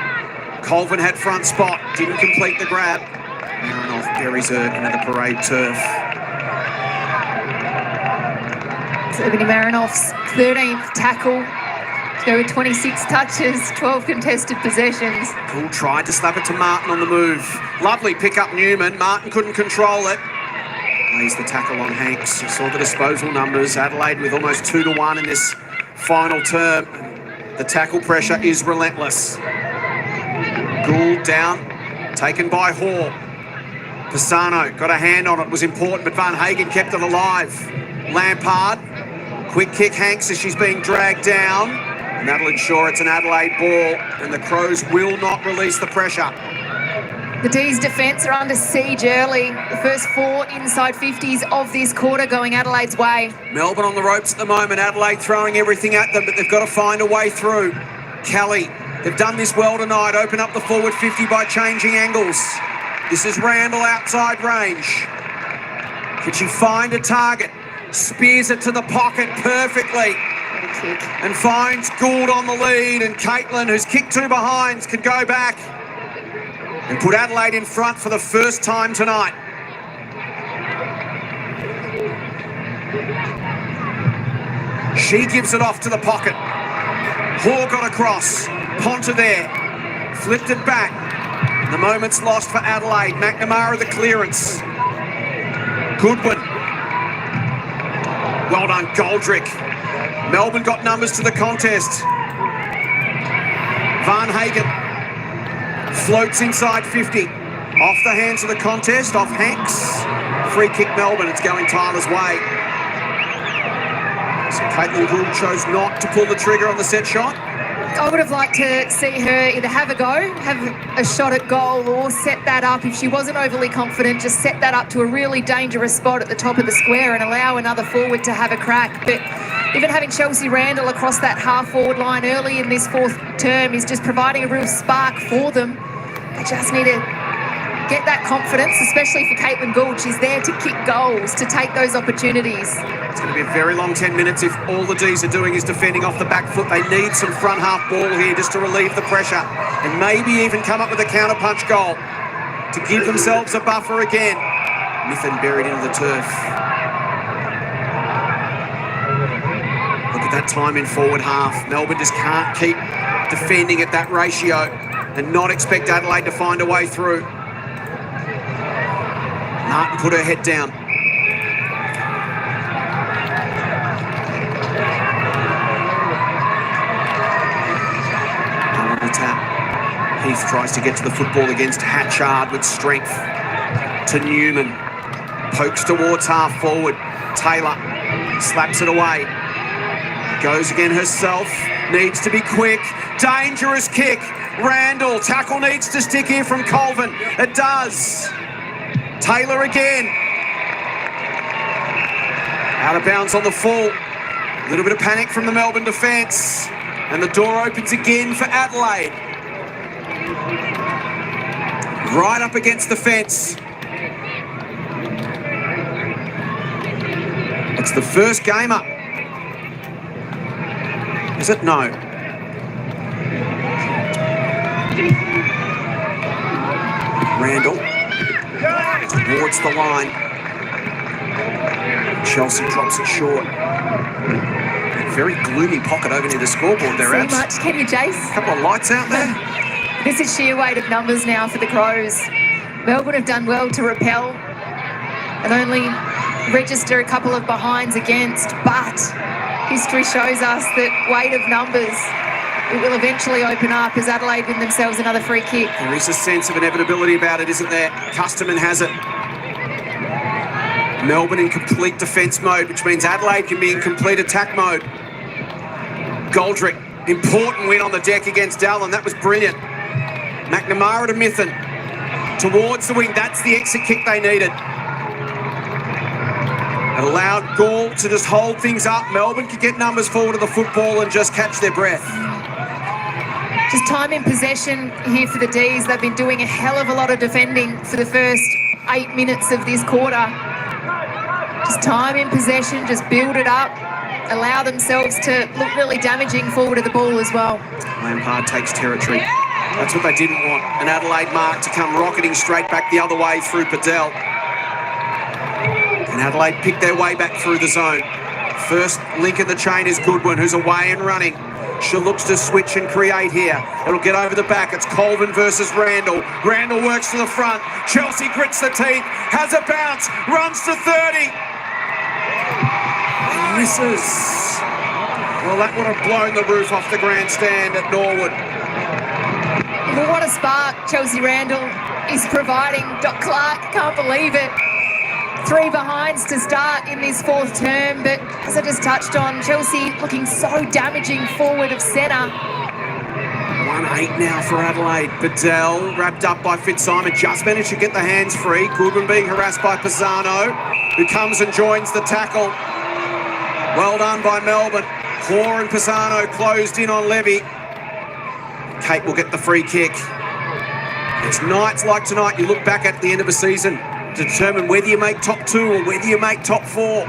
A: Colvin had front spot. Didn't complete the grab. Marinoff buries her into the parade turf.
B: Ebony Marinoff's 13th tackle to go with 26 touches, 12 contested possessions.
A: Gould tried to slap it to Martin on the move. Lovely pick up Newman. Martin couldn't control it. Lays the tackle on Hanks. You saw the disposal numbers. Adelaide with almost 2-1 in this final term. The tackle pressure is relentless. Gould down, taken by Hall. Pisano got a hand on it, was important, but Van Hagen kept it alive. Lampard, quick kick Hanks as she's being dragged down, and that'll ensure it's an Adelaide ball, and the Crows will not release the pressure.
B: The D's defence are under siege early. The first 4 inside 50s of this quarter going Adelaide's way.
A: Melbourne on the ropes at the moment. Adelaide throwing everything at them, but they've got to find a way through. Kelly, they've done this well tonight. Open up the forward 50 by changing angles. This is Randall outside range. Can she find a target? Spears it to the pocket perfectly. And finds Gould on the lead, and Caitlin, who's kicked 2 behinds, can go back and put Adelaide in front for the first time tonight. She gives it off to the pocket. Hall got across. Ponta there. Flipped it back. The moment's lost for Adelaide. McNamara the clearance. Goodwin. Well done, Goldrick. Melbourne got numbers to the contest. Van Hagen floats inside 50. Off the hands of the contest, off Hanks. Free kick Melbourne, it's going Tyler's way. So Caitlin Gould chose not to pull the trigger on the set shot.
B: I would have liked to see her either have a go, have a shot at goal, or set that up. If she wasn't overly confident, just set that up to a really dangerous spot at the top of the square and allow another forward to have a crack. But even having Chelsea Randall across that half-forward line early in this 4th term is just providing a real spark for them. They just need to get that confidence, especially for Caitlin Gould. She's there to kick goals, to take those opportunities.
A: It's going to be a very long 10 minutes if all the D's are doing is defending off the back foot. They need some front half ball here just to relieve the pressure and maybe even come up with a counter-punch goal to give themselves a buffer again. Mithen buried into the turf. Look at that time in forward half. Melbourne just can't keep defending at that ratio and not expect Adelaide to find a way through. Martin put her head down. On the tap. Heath tries to get to the football against Hatchard with strength. To Newman. Pokes towards half forward. Taylor slaps it away. Goes again herself. Needs to be quick. Dangerous kick. Randall. Tackle needs to stick here from Colvin. It does. Taylor again. Out of bounds on the full. A little bit of panic from the Melbourne defence. And the door opens again for Adelaide. Right up against the fence. It's the first game up. Is it? No. Randall. Towards the line. Chelsea drops it short. A very gloomy pocket over near the scoreboard there,
B: Abs. Much, can you, Jace?
A: A couple of lights out there.
B: This is sheer weight of numbers now for the Crows. Melbourne have done well to repel and only register a couple of behinds against, but history shows us that weight of numbers, it will eventually open up as Adelaide win themselves another free kick.
A: There is a sense of inevitability about it, isn't there? Custerman has it. Melbourne in complete defence mode, which means Adelaide can be in complete attack mode. Goldrick, important win on the deck against Dallin. That was brilliant. McNamara to Mithen. Towards the wing. That's the exit kick they needed. It allowed Gall to just hold things up. Melbourne could get numbers forward of the football and just catch their breath.
B: Just time in possession here for the D's. They've been doing a hell of a lot of defending for the first 8 minutes of this quarter. Just time in possession, just build it up, allow themselves to look really damaging forward of the ball as well.
A: Lampard takes territory. That's what they didn't want. An Adelaide mark to come rocketing straight back the other way through Bedell. And Adelaide picked their way back through the zone. First link in the chain is Goodwin, who's away and running. She looks to switch and create here. It'll get over the back. It's Colvin versus Randall. Randall works to the front. Chelsea grits the teeth, has a bounce, runs to 30. Misses. Well, that would have blown the roof off the grandstand at Norwood.
B: Well, what a spark Chelsea Randall is providing. Doc Clark, can't believe it. 3 behinds to start in this 4th term, but as I just touched on, Chelsea looking so damaging forward of centre.
A: 1-8 now for Adelaide. Bedell wrapped up by Fitzsimon, just managed to get the hands free. Goodwin being harassed by Pisano, who comes and joins the tackle. Well done by Melbourne. Hoare and Pisano closed in on Levy. Kate will get the free kick. It's nights like tonight you look back at the end of a season to determine whether you make top 2 or whether you make top 4.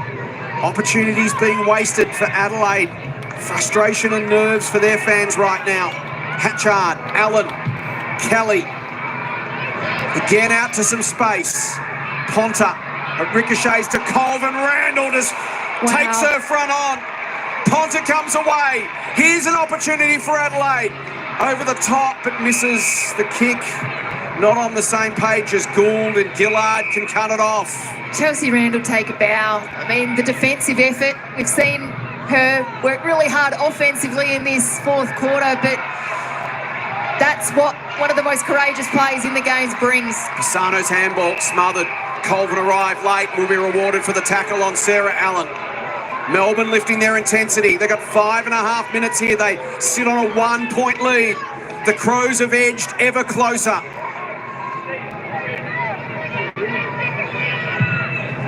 A: Opportunities being wasted for Adelaide. Frustration and nerves for their fans right now. Hatchard, Allen, Kelly. Again out to some space. Ponta. It ricochets to Colvin. Randall just takes her front on. Ponta comes away. Here's an opportunity for Adelaide. Over the top, but misses the kick. Not on the same page as Gould, and Gillard can cut it off.
B: Chelsea Randall take a bow. I mean, the defensive effort, we've seen her work really hard offensively in this 4th quarter, but that's what one of the most courageous players in the games brings.
A: Pisano's handball smothered. Colvin arrived late, will be rewarded for the tackle on Sarah Allen. Melbourne lifting their intensity. They've got 5.5 minutes here. They sit on a 1-point lead. The Crows have edged ever closer.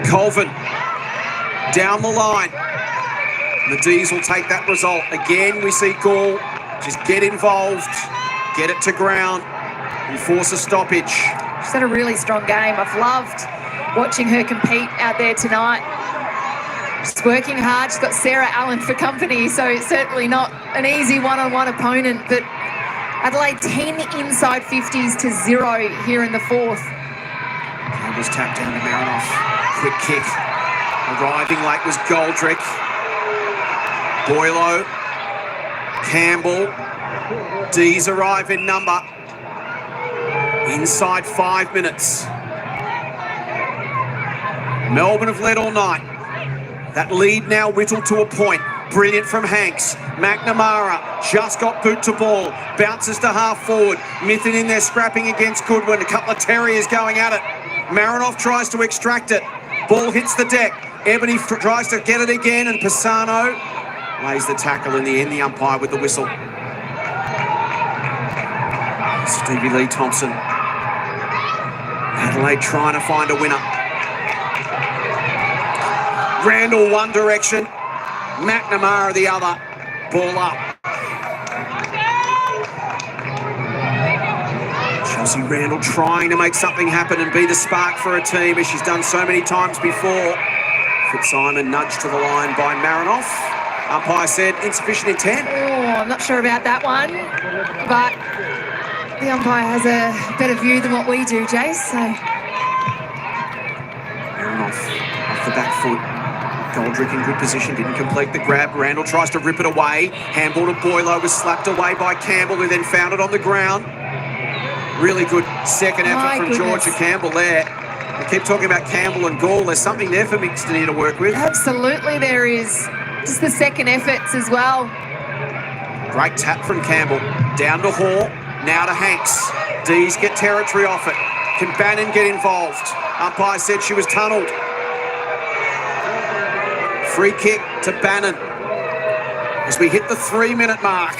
A: Colvin down the line. The D's will take that result. Again, we see Gall just get involved, get it to ground, and force a stoppage.
B: She's had a really strong game. I've loved watching her compete out there tonight. She's working hard. She's got Sarah Allen for company, so it's certainly not an easy one-on-one opponent, but Adelaide 10 inside 50s to 0 here in the 4th.
A: Campbell's tapped down to Marinoff. Quick kick. Arriving late was Goldrick. Boylo. Campbell. D's arrive in number. Inside 5 minutes. Melbourne have led all night. That lead now whittled to a point. Brilliant from Hanks. McNamara just got boot to ball. Bounces to half forward. Mithen in there scrapping against Goodwin. A couple of terriers going at it. Marinoff tries to extract it. Ball hits the deck. Ebony tries to get it again, and Pisano lays the tackle in the end. The umpire with the whistle. Stevie Lee Thompson. Adelaide trying to find a winner. Randall one direction, McNamara the other. Ball up. Chelsea Randall trying to make something happen and be the spark for a team, as she's done so many times before. Fitzsimon nudged to the line by Marinoff. Umpire said insufficient intent.
B: Oh, I'm not sure about that one, but the umpire has a better view than what we do, Jace. So
A: Marinoff off the back foot. Goldrick in good position, didn't complete the grab. Randall tries to rip it away. Handball to Boylo was slapped away by Campbell, who then found it on the ground. Really good second effort from Georgia Campbell there. We keep talking about Campbell and Gall. There's something there for Mixton here to work with.
B: Absolutely there is. Just the second efforts as well.
A: Great tap from Campbell. Down to Hall. Now to Hanks. D's get territory off it. Can Bannon get involved? Umpire said she was tunnelled. Free kick to Bannon as we hit the 3-minute mark.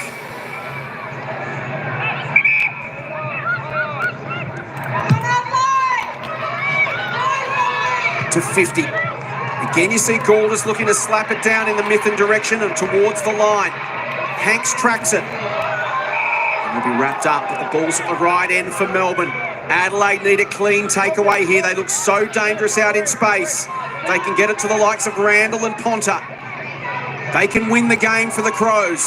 A: To 50. Again, you see Galders looking to slap it down in the Mithen direction and towards the line. Hanks tracks it. And will be wrapped up, but the ball's at the right end for Melbourne. Adelaide need a clean takeaway here. They look so dangerous out in space. They can get it to the likes of Randall and Ponta. They can win the game for the Crows.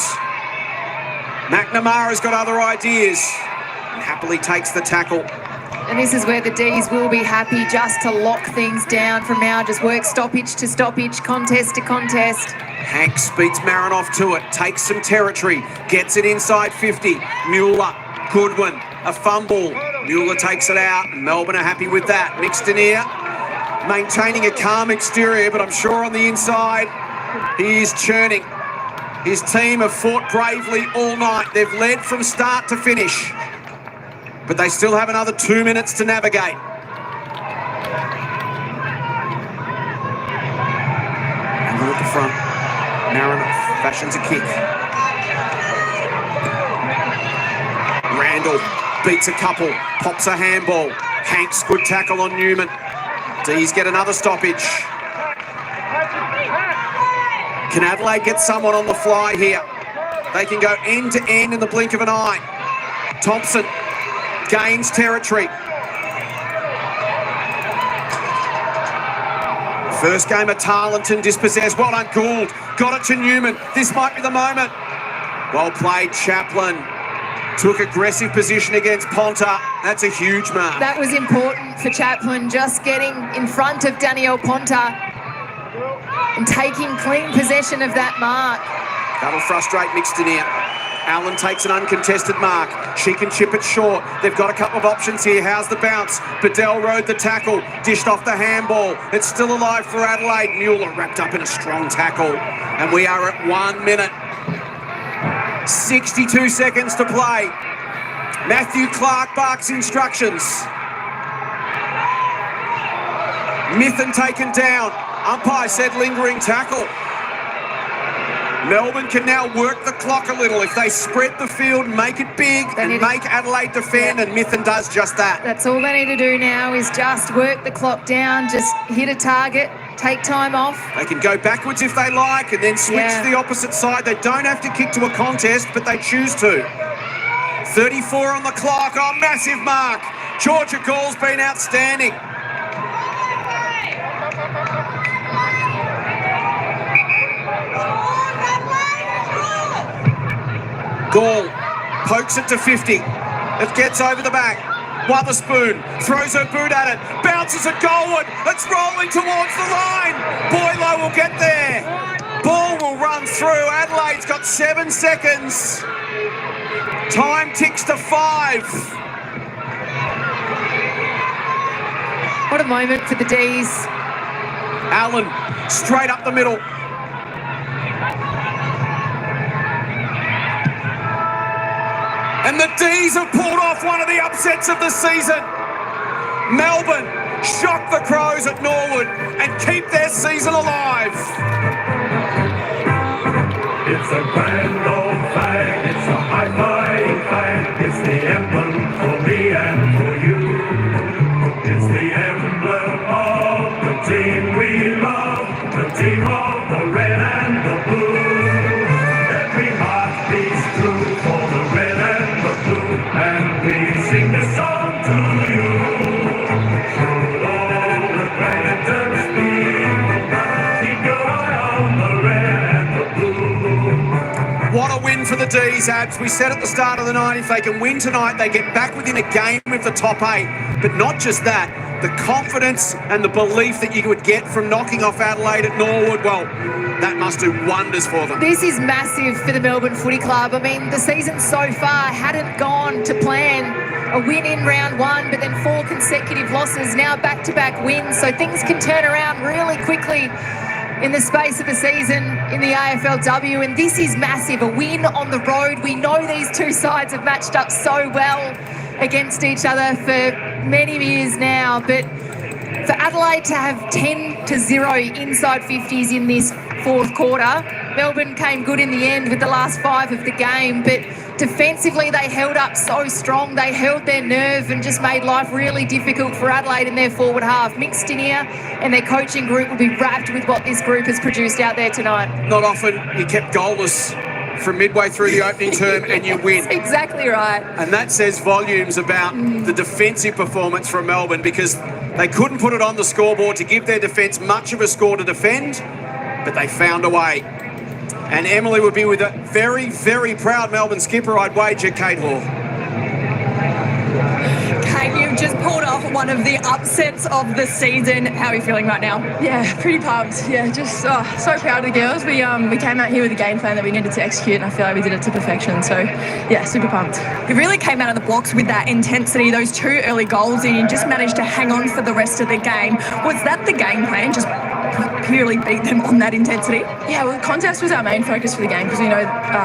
A: McNamara's got other ideas and happily takes the tackle.
B: And this is where the D's will be happy just to lock things down from now. Just work stoppage to stoppage, contest to contest.
A: Hanks beats Marinoff to it, takes some territory, gets it inside 50. Mueller, Goodwin, a fumble. Mueller takes it out. Melbourne are happy with that. Mixton here, maintaining a calm exterior, but I'm sure on the inside he is churning. His team have fought bravely all night. They've led from start to finish, but they still have another 2 minutes to navigate. And at the front, Marin fashions a kick. Randall beats a couple, pops a handball. Hanks, good tackle on Newman. D's get another stoppage. Can Adelaide get someone on the fly here? They can go end to end in the blink of an eye. Thompson gains territory. First game of Tarleton dispossessed. Well done, Gould. Got it to Newman. This might be the moment. Well played, Chaplin. Took aggressive position against Ponta. That's a huge mark.
B: That was important for Chaplin, just getting in front of Danielle Ponta and taking clean possession of that mark.
A: That'll frustrate Mixtoneer. Allen takes an uncontested mark. She can chip it short. They've got a couple of options here. How's the bounce? Bedell rode the tackle, dished off the handball. It's still alive for Adelaide. Mueller wrapped up in a strong tackle. And we are at 1 minute. 62 seconds to play. Matthew Clark barks instructions. Mithen taken down. Umpire said lingering tackle. Melbourne can now work the clock a little. If they spread the field, make it big and make Adelaide defend, and Mithen does just that.
B: That's all they need to do now is just work the clock down, just hit a target, take time off.
A: They can go backwards if they like and then switch to the opposite side. They don't have to kick to a contest, but they choose to. 34 on the clock. Oh, massive mark. Georgia Gall's been outstanding. Gall pokes it to 50. It gets over the back. Wotherspoon throws her boot at it. Bounces at goalward. It's rolling towards the line. Boylo will get there. Ball will run through. Adelaide's got 7 seconds. Time ticks to 5.
B: What a moment for the D's.
A: Allen straight up the middle. And the D's have pulled off one of the upsets of the season. Melbourne shock the Crows at Norwood and keep their season alive.
G: It's a grand old flag, it's a high-flying flag, it's the emblem for me and for you. It's the emblem of the team we love, the team of the red and the blue. Every heart beats true for the red and the blue, and we sing this song to you. Through all the predators speed, keep your eye on the red and the blue.
A: What a win for the D's, Abs. We said at the start of the night, if they can win tonight, they get back within a game with the top 8. But not just that, the confidence and the belief that you would get from knocking off Adelaide at Norwood, well, that must do wonders for them.
B: This is massive for the Melbourne Footy Club. I mean, the season so far hadn't gone to plan. A win in round 1, but then 4 consecutive losses, now back-to-back wins. So things can turn around really quickly in the space of a season in the AFLW, and this is massive. A win on the road. We know these two sides have matched up so well against each other for many years now, but for Adelaide to have 10-0 inside 50s in this fourth quarter, Melbourne came good in the end with the last 5 of the game, but defensively they held up so strong. They held their nerve and just made life really difficult for Adelaide in their forward half. Mixtoneer and their coaching group will be wrapped with what this group has produced out there tonight.
A: Not often you kept goalless from midway through the opening term and you win.
B: That's exactly right.
A: And that says volumes about the defensive performance from Melbourne, because they couldn't put it on the scoreboard to give their defence much of a score to defend, but they found a way. And Emily would be with a very, very proud Melbourne skipper, I'd wager, Kate Hall.
D: Kate, you've just pulled off one of the upsets of the season. How are you feeling right now?
F: Yeah, pretty pumped. Yeah, just so proud of the girls. We came out here with a game plan that we needed to execute, and I feel like we did it to perfection. So, yeah, super pumped.
D: You really came out of the blocks with that intensity, those 2 early goals, and you just managed to hang on for the rest of the game. Was that the game plan? Just purely beat them on that intensity?
F: Yeah, well, contest was our main focus for the game because we know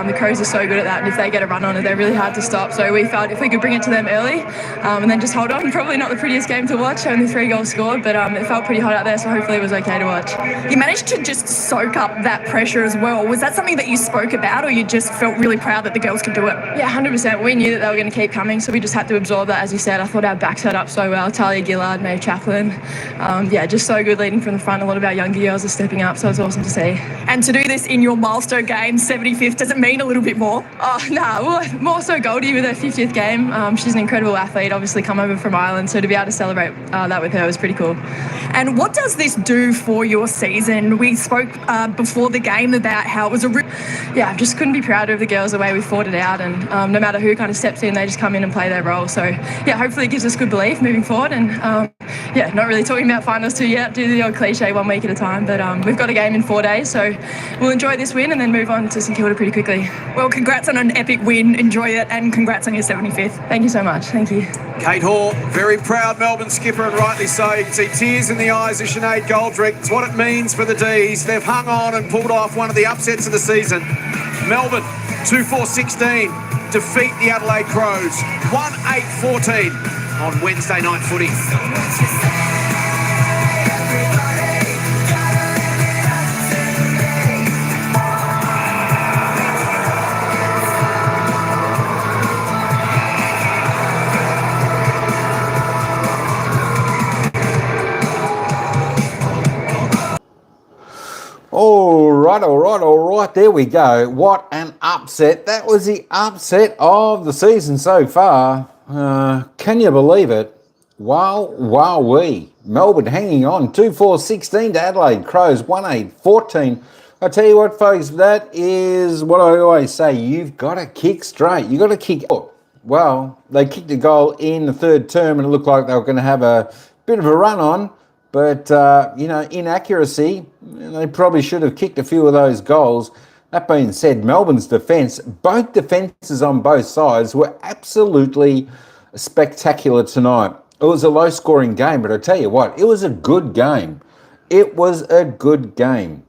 F: the Crows are so good at that, and if they get a run on it, they're really hard to stop. So we felt if we could bring it to them early and then just hold on, probably not the prettiest game to watch, only 3 goals scored, but it felt pretty hot out there, so hopefully it was okay to watch.
D: You managed to just soak up that pressure as well. Was that something that you spoke about, or you just felt really proud that the girls could do it?
F: Yeah, 100%. We knew that they were going to keep coming, so we just had to absorb that, as you said. I thought our back set up so well. Talia Gillard, Maeve Chaplin. Just so good leading from the front. A lot of our younger girls are stepping up, so it's awesome to see.
D: And to do this in your milestone game, 75th, does it mean a little bit more?
F: Oh, well, more so Goldie with her 50th game. She's an incredible athlete, obviously come over from Ireland, so to be able to celebrate that with her was pretty cool.
D: And what does this do for your season? We spoke before the game about how it was
F: I just couldn't be prouder of the girls the way we fought it out, and no matter who kind of steps in, they just come in and play their role. So, hopefully it gives us good belief moving forward, and not really talking about finals too yet, do the old cliche 1 week at a time, but we've got a game in 4 days, so we'll enjoy this win and then move on to St Kilda pretty quickly.
D: Well, congrats on an epic win, enjoy it, and congrats on your 75th.
F: Thank you so much, thank you.
A: Kate Hall, very proud Melbourne skipper, and rightly so. You can see tears in the eyes of Sinead Goldrick. It's what it means for the D's. They've hung on and pulled off one of the upsets of the season. Melbourne, 2-4-16, defeat the Adelaide Crows, 1-8-14 on Wednesday night footy.
C: All right. There we go. What an upset. That was the upset of the season so far. Can you believe it? Wowee. Melbourne hanging on 2-4-16 to Adelaide Crows 1-8-14. I tell you what, folks, that is what I always say. You've got to kick straight. You've got to kick. Well, they kicked a goal in the third term and it looked like they were going to have a bit of a run on. But, inaccuracy, they probably should have kicked a few of those goals. That being said, Melbourne's defence, both defences on both sides were absolutely spectacular tonight. It was a low-scoring game, but I tell you what, it was a good game. It was a good game.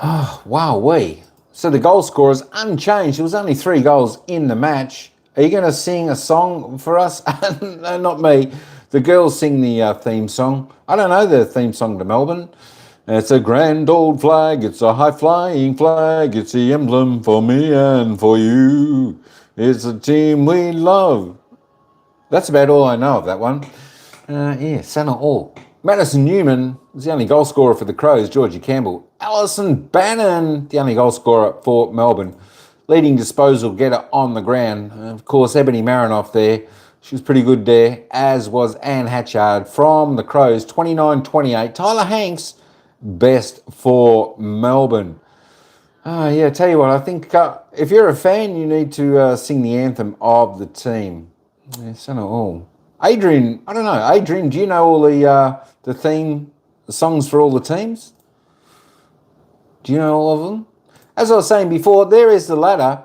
C: Oh, wowee. So the goal score is unchanged. There was only 3 goals in the match. Are you going to sing a song for us? No, not me. The girls sing the theme song. I don't know the theme song to Melbourne. It's a grand old flag. It's a high-flying flag. It's the emblem for me and for you. It's a team we love. That's about all I know of that one. Santa all. Madison Newman was the only goal scorer for the Crows. Georgie Campbell. Alison Bannon, the only goal scorer for Melbourne. Leading disposal getter on the ground. Of course, Ebony Marinoff there. She was pretty good there, as was Anne Hatchard from the Crows, 29-28. Tyler Hanks, best for Melbourne. Tell you what, I think if you're a fan, you need to sing the anthem of the team. Yes, I know all. Adrian, I don't know. Adrian, do you know all the theme songs for all the teams? Do you know all of them? As I was saying before, there is the ladder.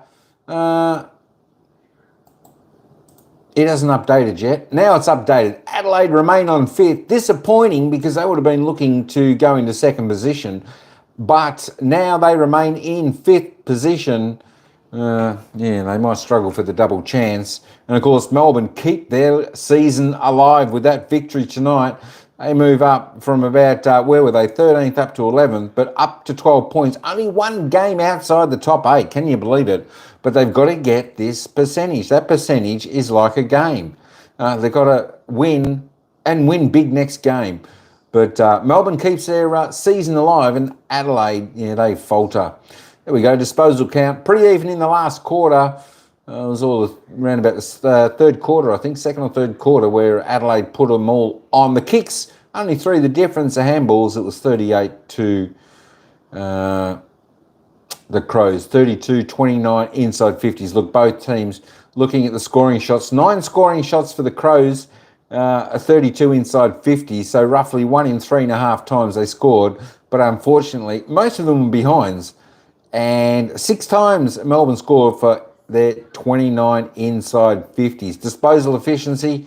C: It hasn't updated yet. Now it's updated. Adelaide remain on 5th. Disappointing because they would have been looking to go into 2nd position. But now they remain in 5th position. They might struggle for the double chance. And of course, Melbourne keep their season alive with that victory tonight. They move up from about, 13th up to 11th, but up to 12 points. Only 1 game outside the top 8. Can you believe it? But they've got to get this percentage. That percentage is like a game. They've got to win and win big next game. But Melbourne keeps their season alive, and Adelaide, they falter. There we go, disposal count. Pretty even in the last quarter. It was all around about the third quarter, I think, second or third quarter, where Adelaide put them all on the kicks. Only 3 the difference. The handballs, it was 38 to the Crows. 32-29 inside 50s. Look, both teams looking at the scoring shots. 9 scoring shots for the Crows, a 32 inside 50. So roughly 1 in 3.5 times they scored. But unfortunately, most of them were behinds. And 6 times Melbourne scored for their 29 inside 50s. Disposal efficiency,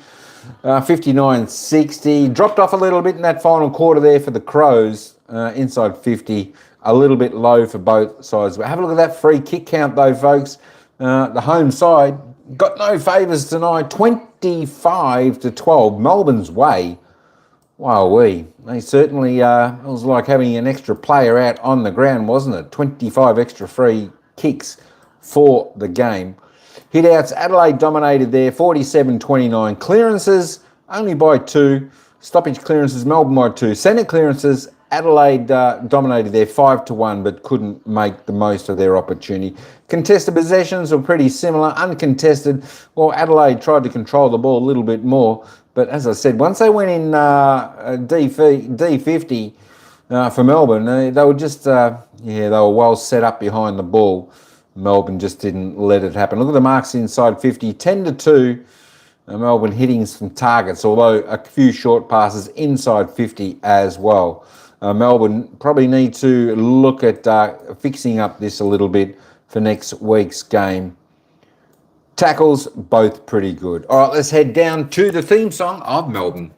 C: 59-60. Dropped off a little bit in that final quarter there for the Crows, inside 50. A little bit low for both sides. But have a look at that free kick count though, folks. The home side got no favours tonight. 25-12. Melbourne's way. Wowee. They certainly, it was like having an extra player out on the ground, wasn't it? 25 extra free kicks for the game. Hit-outs, Adelaide dominated there, 47-29. Clearances, only by 2. Stoppage clearances, Melbourne by 2. Centre clearances, Adelaide dominated there 5-1, but couldn't make the most of their opportunity. Contested possessions were pretty similar. Uncontested, well, Adelaide tried to control the ball a little bit more. But as I said, once they went in D50 for Melbourne, they were just, they were well set up behind the ball. Melbourne just didn't let it happen. Look at the marks inside 50, 10-2. Melbourne hitting some targets, although a few short passes inside 50 as well. Melbourne probably need to look at fixing up this a little bit for next week's game. Tackles, both pretty good. All right, let's head down to the theme song of Melbourne.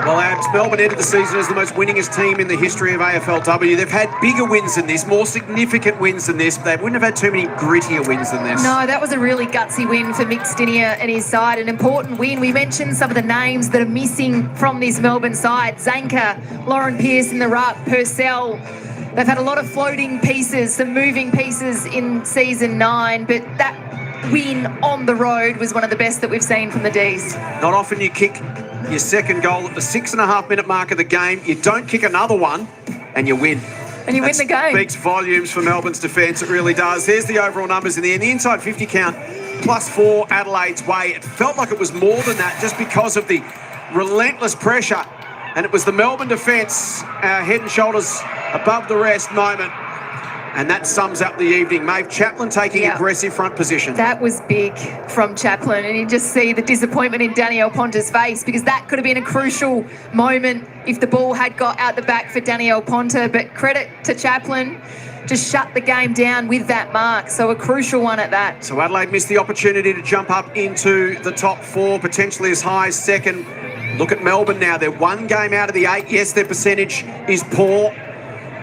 A: Well, Abs, Melbourne ended the season as the most winningest team in the history of AFLW. They've had bigger wins than this, more significant wins than this, but they wouldn't have had too many grittier wins than this.
B: No, that was a really gutsy win for Mick Stinia and his side. An important win. We mentioned some of the names that are missing from this Melbourne side. Zanker, Lauren Pearce in the ruck, Purcell. They've had a lot of floating pieces, some moving pieces in season 9, but that win on the road was one of the best that we've seen from the Ds.
A: Not often you kick your second goal at the 6.5-minute mark of the game. You don't kick another one and you win.
B: And you win the game.
A: Speaks volumes for Melbourne's defence. It really does. There's the overall numbers in the end. The inside 50 count, +4 Adelaide's way. It felt like it was more than that just because of the relentless pressure. And it was the Melbourne defence, head and shoulders above the rest moment. And that sums up the evening. Maeve Chaplin taking aggressive front position.
B: That was big from Chaplin, and you just see the disappointment in Danielle Ponta's face, because that could have been a crucial moment if the ball had got out the back for Danielle Ponta. But credit to Chaplin, just shut the game down with that mark. So a crucial one at that.
A: So Adelaide missed the opportunity to jump up into the top 4, potentially as high as second. Look at Melbourne now. They're 1 game out of the 8. Yes, their percentage is poor.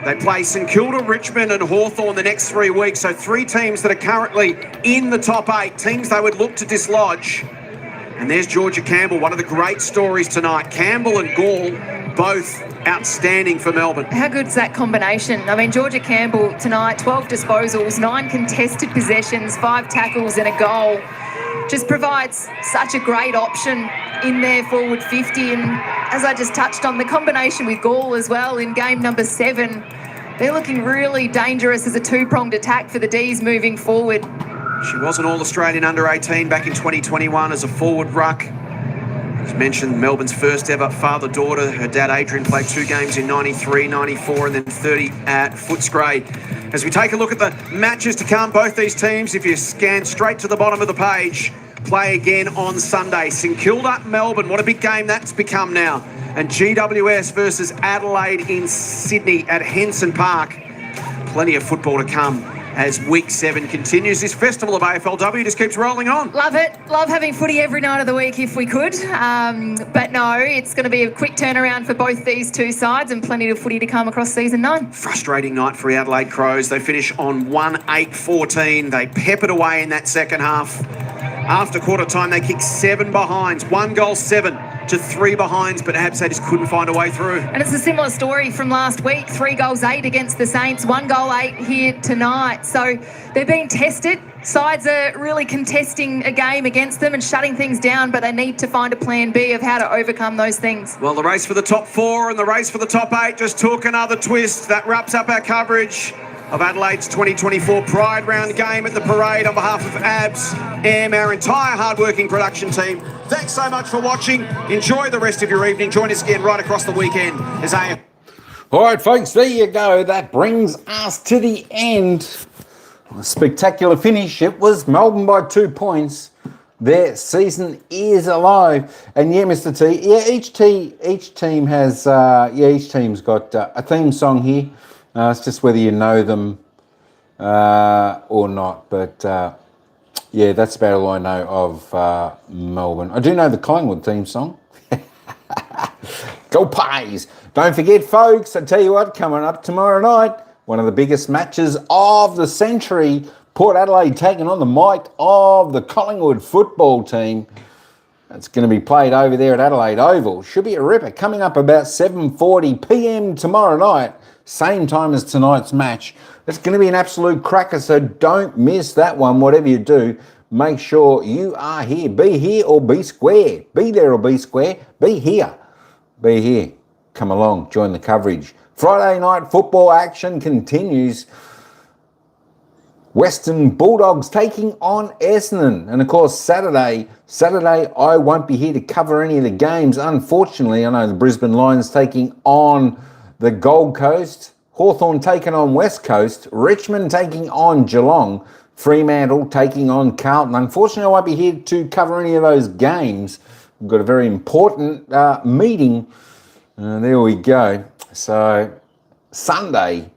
A: They play St Kilda, Richmond and Hawthorn the next 3 weeks. So 3 teams that are currently in the top 8, teams they would look to dislodge. And there's Georgia Campbell, one of the great stories tonight. Campbell and Gall, both outstanding for Melbourne.
B: How good's that combination? I mean, Georgia Campbell tonight, 12 disposals, 9 contested possessions, 5 tackles and a goal. Just provides such a great option in their forward 50. And as I just touched on, the combination with Gall as well in game number 7, they're looking really dangerous as a 2-pronged attack for the Ds moving forward.
A: She was an All-Australian under-18 back in 2021 as a forward ruck. As mentioned, Melbourne's first ever father-daughter. Her dad, Adrian, played 2 games in 93, 94 and then 30 at Footscray. As we take a look at the matches to come, both these teams, if you scan straight to the bottom of the page, play again on Sunday. St Kilda, Melbourne, what a big game that's become now. And GWS versus Adelaide in Sydney at Henson Park. Plenty of football to come as week 7 continues. This festival of AFLW just keeps rolling on.
B: Love it. Love having footy every night of the week if we could. But no, it's going to be a quick turnaround for both these 2 sides and plenty of footy to come across season 9.
A: Frustrating night for the Adelaide Crows. They finish on 1-8-14. They peppered away in that second half. After quarter time, they kicked 7 behinds. 1 goal, 7 to 3 behinds, but Abs, they just couldn't find a way through.
B: And it's a similar story from last week. 3 goals, 8 against the Saints. 1 goal, 8 here tonight. So they're being tested. Sides are really contesting a game against them and shutting things down, but they need to find a plan B of how to overcome those things.
A: Well, the race for the top 4 and the race for the top 8 just took another twist. That wraps up our coverage of Adelaide's 2024 Pride Round game at the parade. On behalf of Abs, Em, our entire hard-working production team, thanks so much for watching. Enjoy the rest of your evening. Join us again right across the weekend as
C: All right, folks, there you go. That brings us to the end A spectacular finish. It was Melbourne by 2 points. Their season is alive. And yeah, Mr. T, yeah, each team has, each team's got a theme song here. It's just whether you know them or not. But yeah, that's about all I know of Melbourne. I do know the Collingwood theme song. Go Pies! Don't forget, folks, I tell you what, coming up tomorrow night, one of the biggest matches of the century, Port Adelaide taking on the might of the Collingwood football team. It's going to be played over there at Adelaide Oval. Should be a ripper. Coming up about 7:40 p.m. tomorrow night, same time as tonight's match. It's going to be an absolute cracker, so don't miss that one. Whatever you do, make sure you are here. Be here or be square. Be there or be square. Be here. Be here. Come along. Join the coverage. Friday night football action continues. Western Bulldogs taking on Essendon. And of course, Saturday, I won't be here to cover any of the games. Unfortunately, I know the Brisbane Lions taking on the Gold Coast, Hawthorn taking on West Coast, Richmond taking on Geelong, Fremantle taking on Carlton. Unfortunately, I won't be here to cover any of those games. We've got a very important meeting. There we go. So, Sunday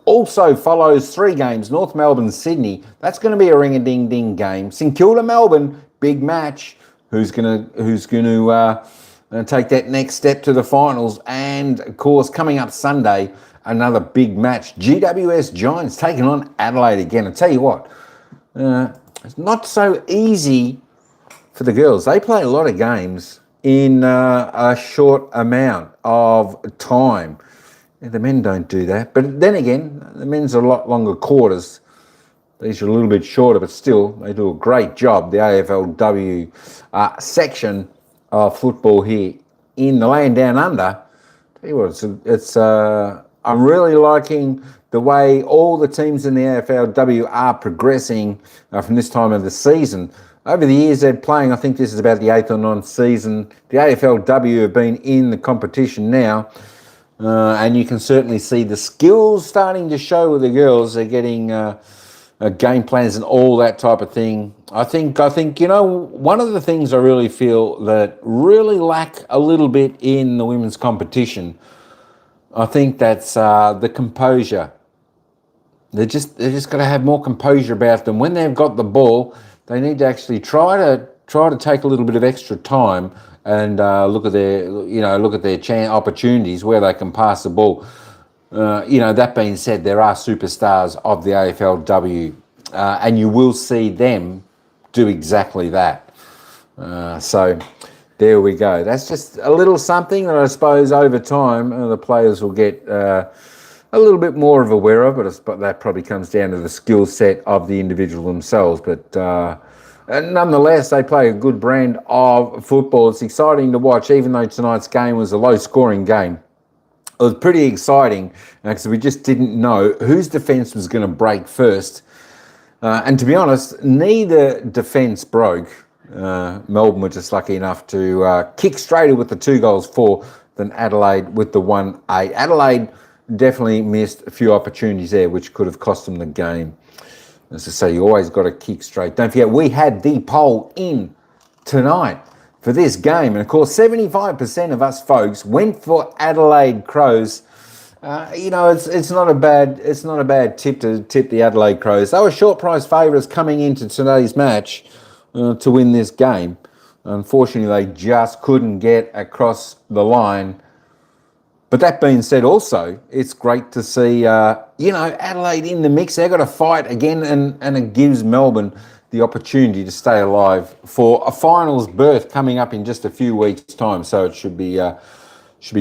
C: also follows 3 games. North Melbourne, Sydney. That's going to be a ring-a-ding-ding game. St Kilda, Melbourne, big match. Who's going to take that next step to the finals? And of course, coming up Sunday, another big match. GWS Giants taking on Adelaide again. I tell you what, it's not so easy for the girls. They play a lot of games in a short amount of time. The men don't do that. But then again, the men's are a lot longer quarters. These are a little bit shorter, but still, they do a great job. The AFLW section of football here in the land down under. Tell you what, I'm really liking the way all the teams in the AFLW are progressing from this time of the season. Over the years they're playing, I think this is about the 8th or 9th season. The AFLW have been in the competition now. And you can certainly see the skills starting to show with the girls. They're getting game plans and all that type of thing. I think one of the things I really feel that really lack a little bit in the women's competition, I think that's the composure. They just got to have more composure about them. When they've got the ball, they need to actually try to take a little bit of extra time and look at their opportunities where they can pass the ball. That being said, there are superstars of the AFLW, and you will see them do exactly that. So there we go. That's just a little something that I suppose over time the players will get a little bit more of aware of, but that probably comes down to the skill set of the individual themselves. But and nonetheless, they play a good brand of football. It's exciting to watch, even though tonight's game was a low-scoring game. It was pretty exciting because we just didn't know whose defence was going to break first. And to be honest, neither defence broke. Melbourne were just lucky enough to kick straighter with the 2 goals for than Adelaide with the 1-8. Adelaide definitely missed a few opportunities there, which could have cost them the game. As I say, you always got to kick straight. Don't forget, we had the poll in tonight for this game. And of course, 75% of us folks went for Adelaide Crows. It's not a bad tip to tip the Adelaide Crows. They were short price favourites coming into today's match to win this game. Unfortunately, they just couldn't get across the line. But that being said, also, it's great to see, Adelaide in the mix. They've got to fight again, and it gives Melbourne the opportunity to stay alive for a finals berth coming up in just a few weeks' time. So it should be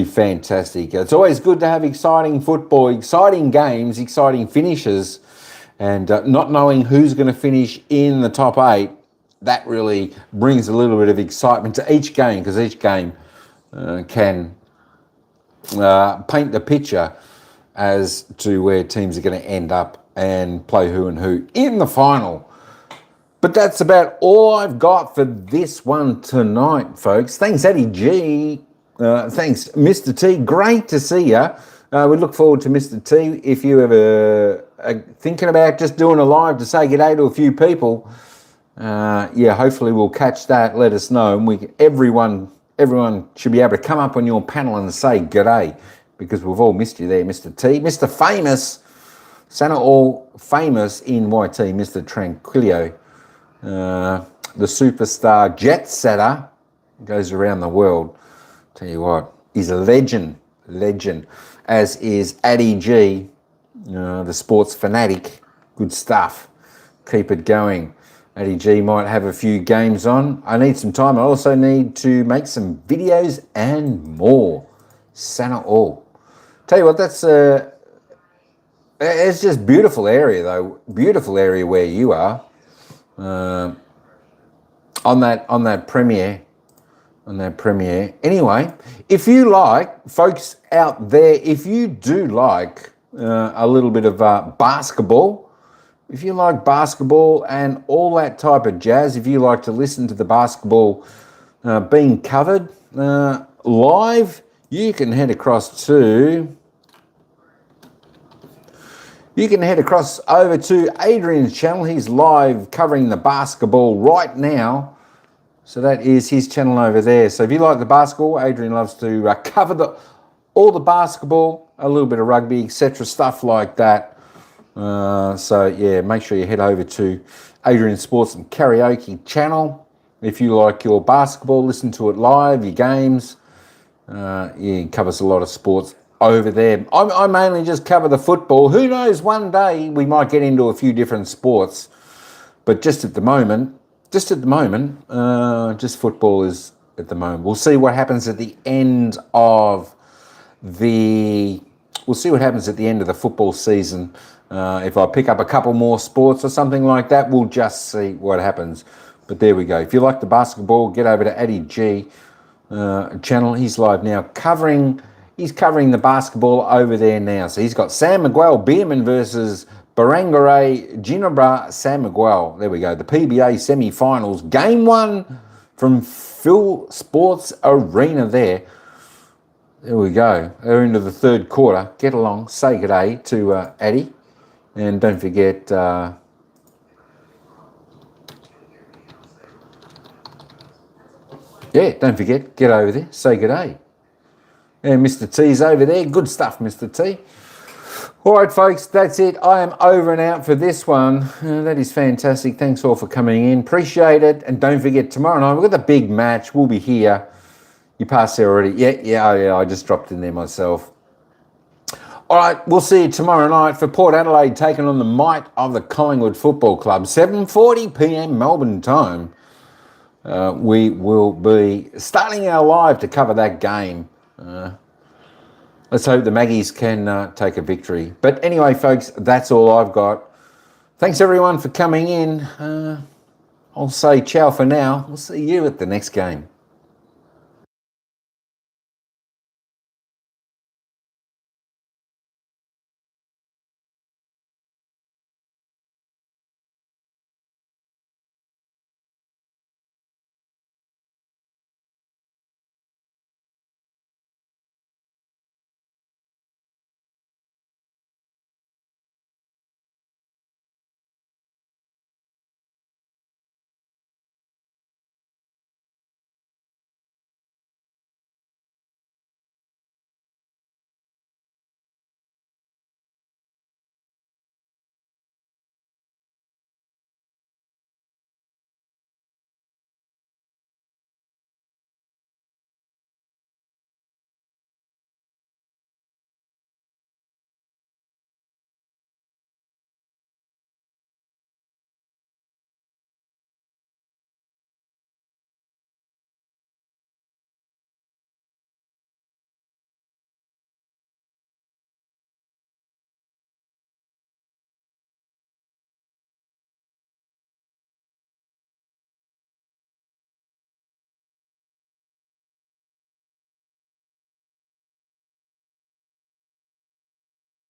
C: fantastic. It's always good to have exciting football, exciting games, exciting finishes, and not knowing who's going to finish in the top 8. That really brings a little bit of excitement to each game, because each game can paint the picture as to where teams are going to end up and play who and who in the final. But that's about all I've got for this one tonight, folks. Thanks, Eddie G. Thanks, Mr. T. Great to see you. We look forward to Mr. T. If you ever thinking about just doing a live to say g'day to a few people, yeah, hopefully we'll catch that. Let us know, and everyone should be able to come up on your panel and say g'day, because we've all missed you there, Mr. T, Mr. Famous, Santa All Famous in YT, Mr. Tranquilio, the superstar jet setter, goes around the world. Tell you what, he's a legend, as is Addy G, the sports fanatic. Good stuff. Keep it going. Addy G might have a few games on. I need some time. I also need to make some videos and more. Santa All. Tell you what, that's it's just beautiful area though. Beautiful area where you are. On that premiere. Anyway, if you like, folks out there, if you do like a little bit of basketball, if you like basketball and all that type of jazz, if you like to listen to the basketball being covered live, you can head across over to Adrian's channel. He's live covering the basketball right now. So that is his channel over there. So if you like the basketball, Adrian loves to cover all the basketball, a little bit of rugby, etc., stuff like that. So yeah, make sure you head over to Adrian Sports and Karaoke channel. If you like your basketball, listen to it live, your games. Yeah, he covers a lot of sports over there. I mainly just cover the football. Who knows, one day we might get into a few different sports. But just at the moment, just football is at the moment. We'll see what happens at the end of the football season. If I pick up a couple more sports or something like that, we'll just see what happens. But there we go. If you like the basketball, get over to Addy G channel. He's live now he's covering the basketball over there now. So he's got Sam Miguel Bierman versus Barangay Ginebra San Miguel. There we go. The PBA semi-finals. Game 1 from Phil Sports Arena there. There we go. They're into the third quarter. Get along. Say good day to Addy. And don't forget... don't forget. Get over there. Say good day. And Mr. T's over there. Good stuff, Mr. T. All right, folks, that's it. I am over and out for this one. That is fantastic. Thanks all for coming in. Appreciate it. And don't forget, tomorrow night, we've got the big match. We'll be here. You passed there already. Yeah, I just dropped in there myself. All right, we'll see you tomorrow night for Port Adelaide taking on the might of the Collingwood Football Club. 7:40 p.m. Melbourne time. We will be starting our live to cover that game. Let's hope the Maggies can take a victory. But anyway, folks, that's all I've got. Thanks, everyone, for coming in. I'll say ciao for now. We'll see you at the next game.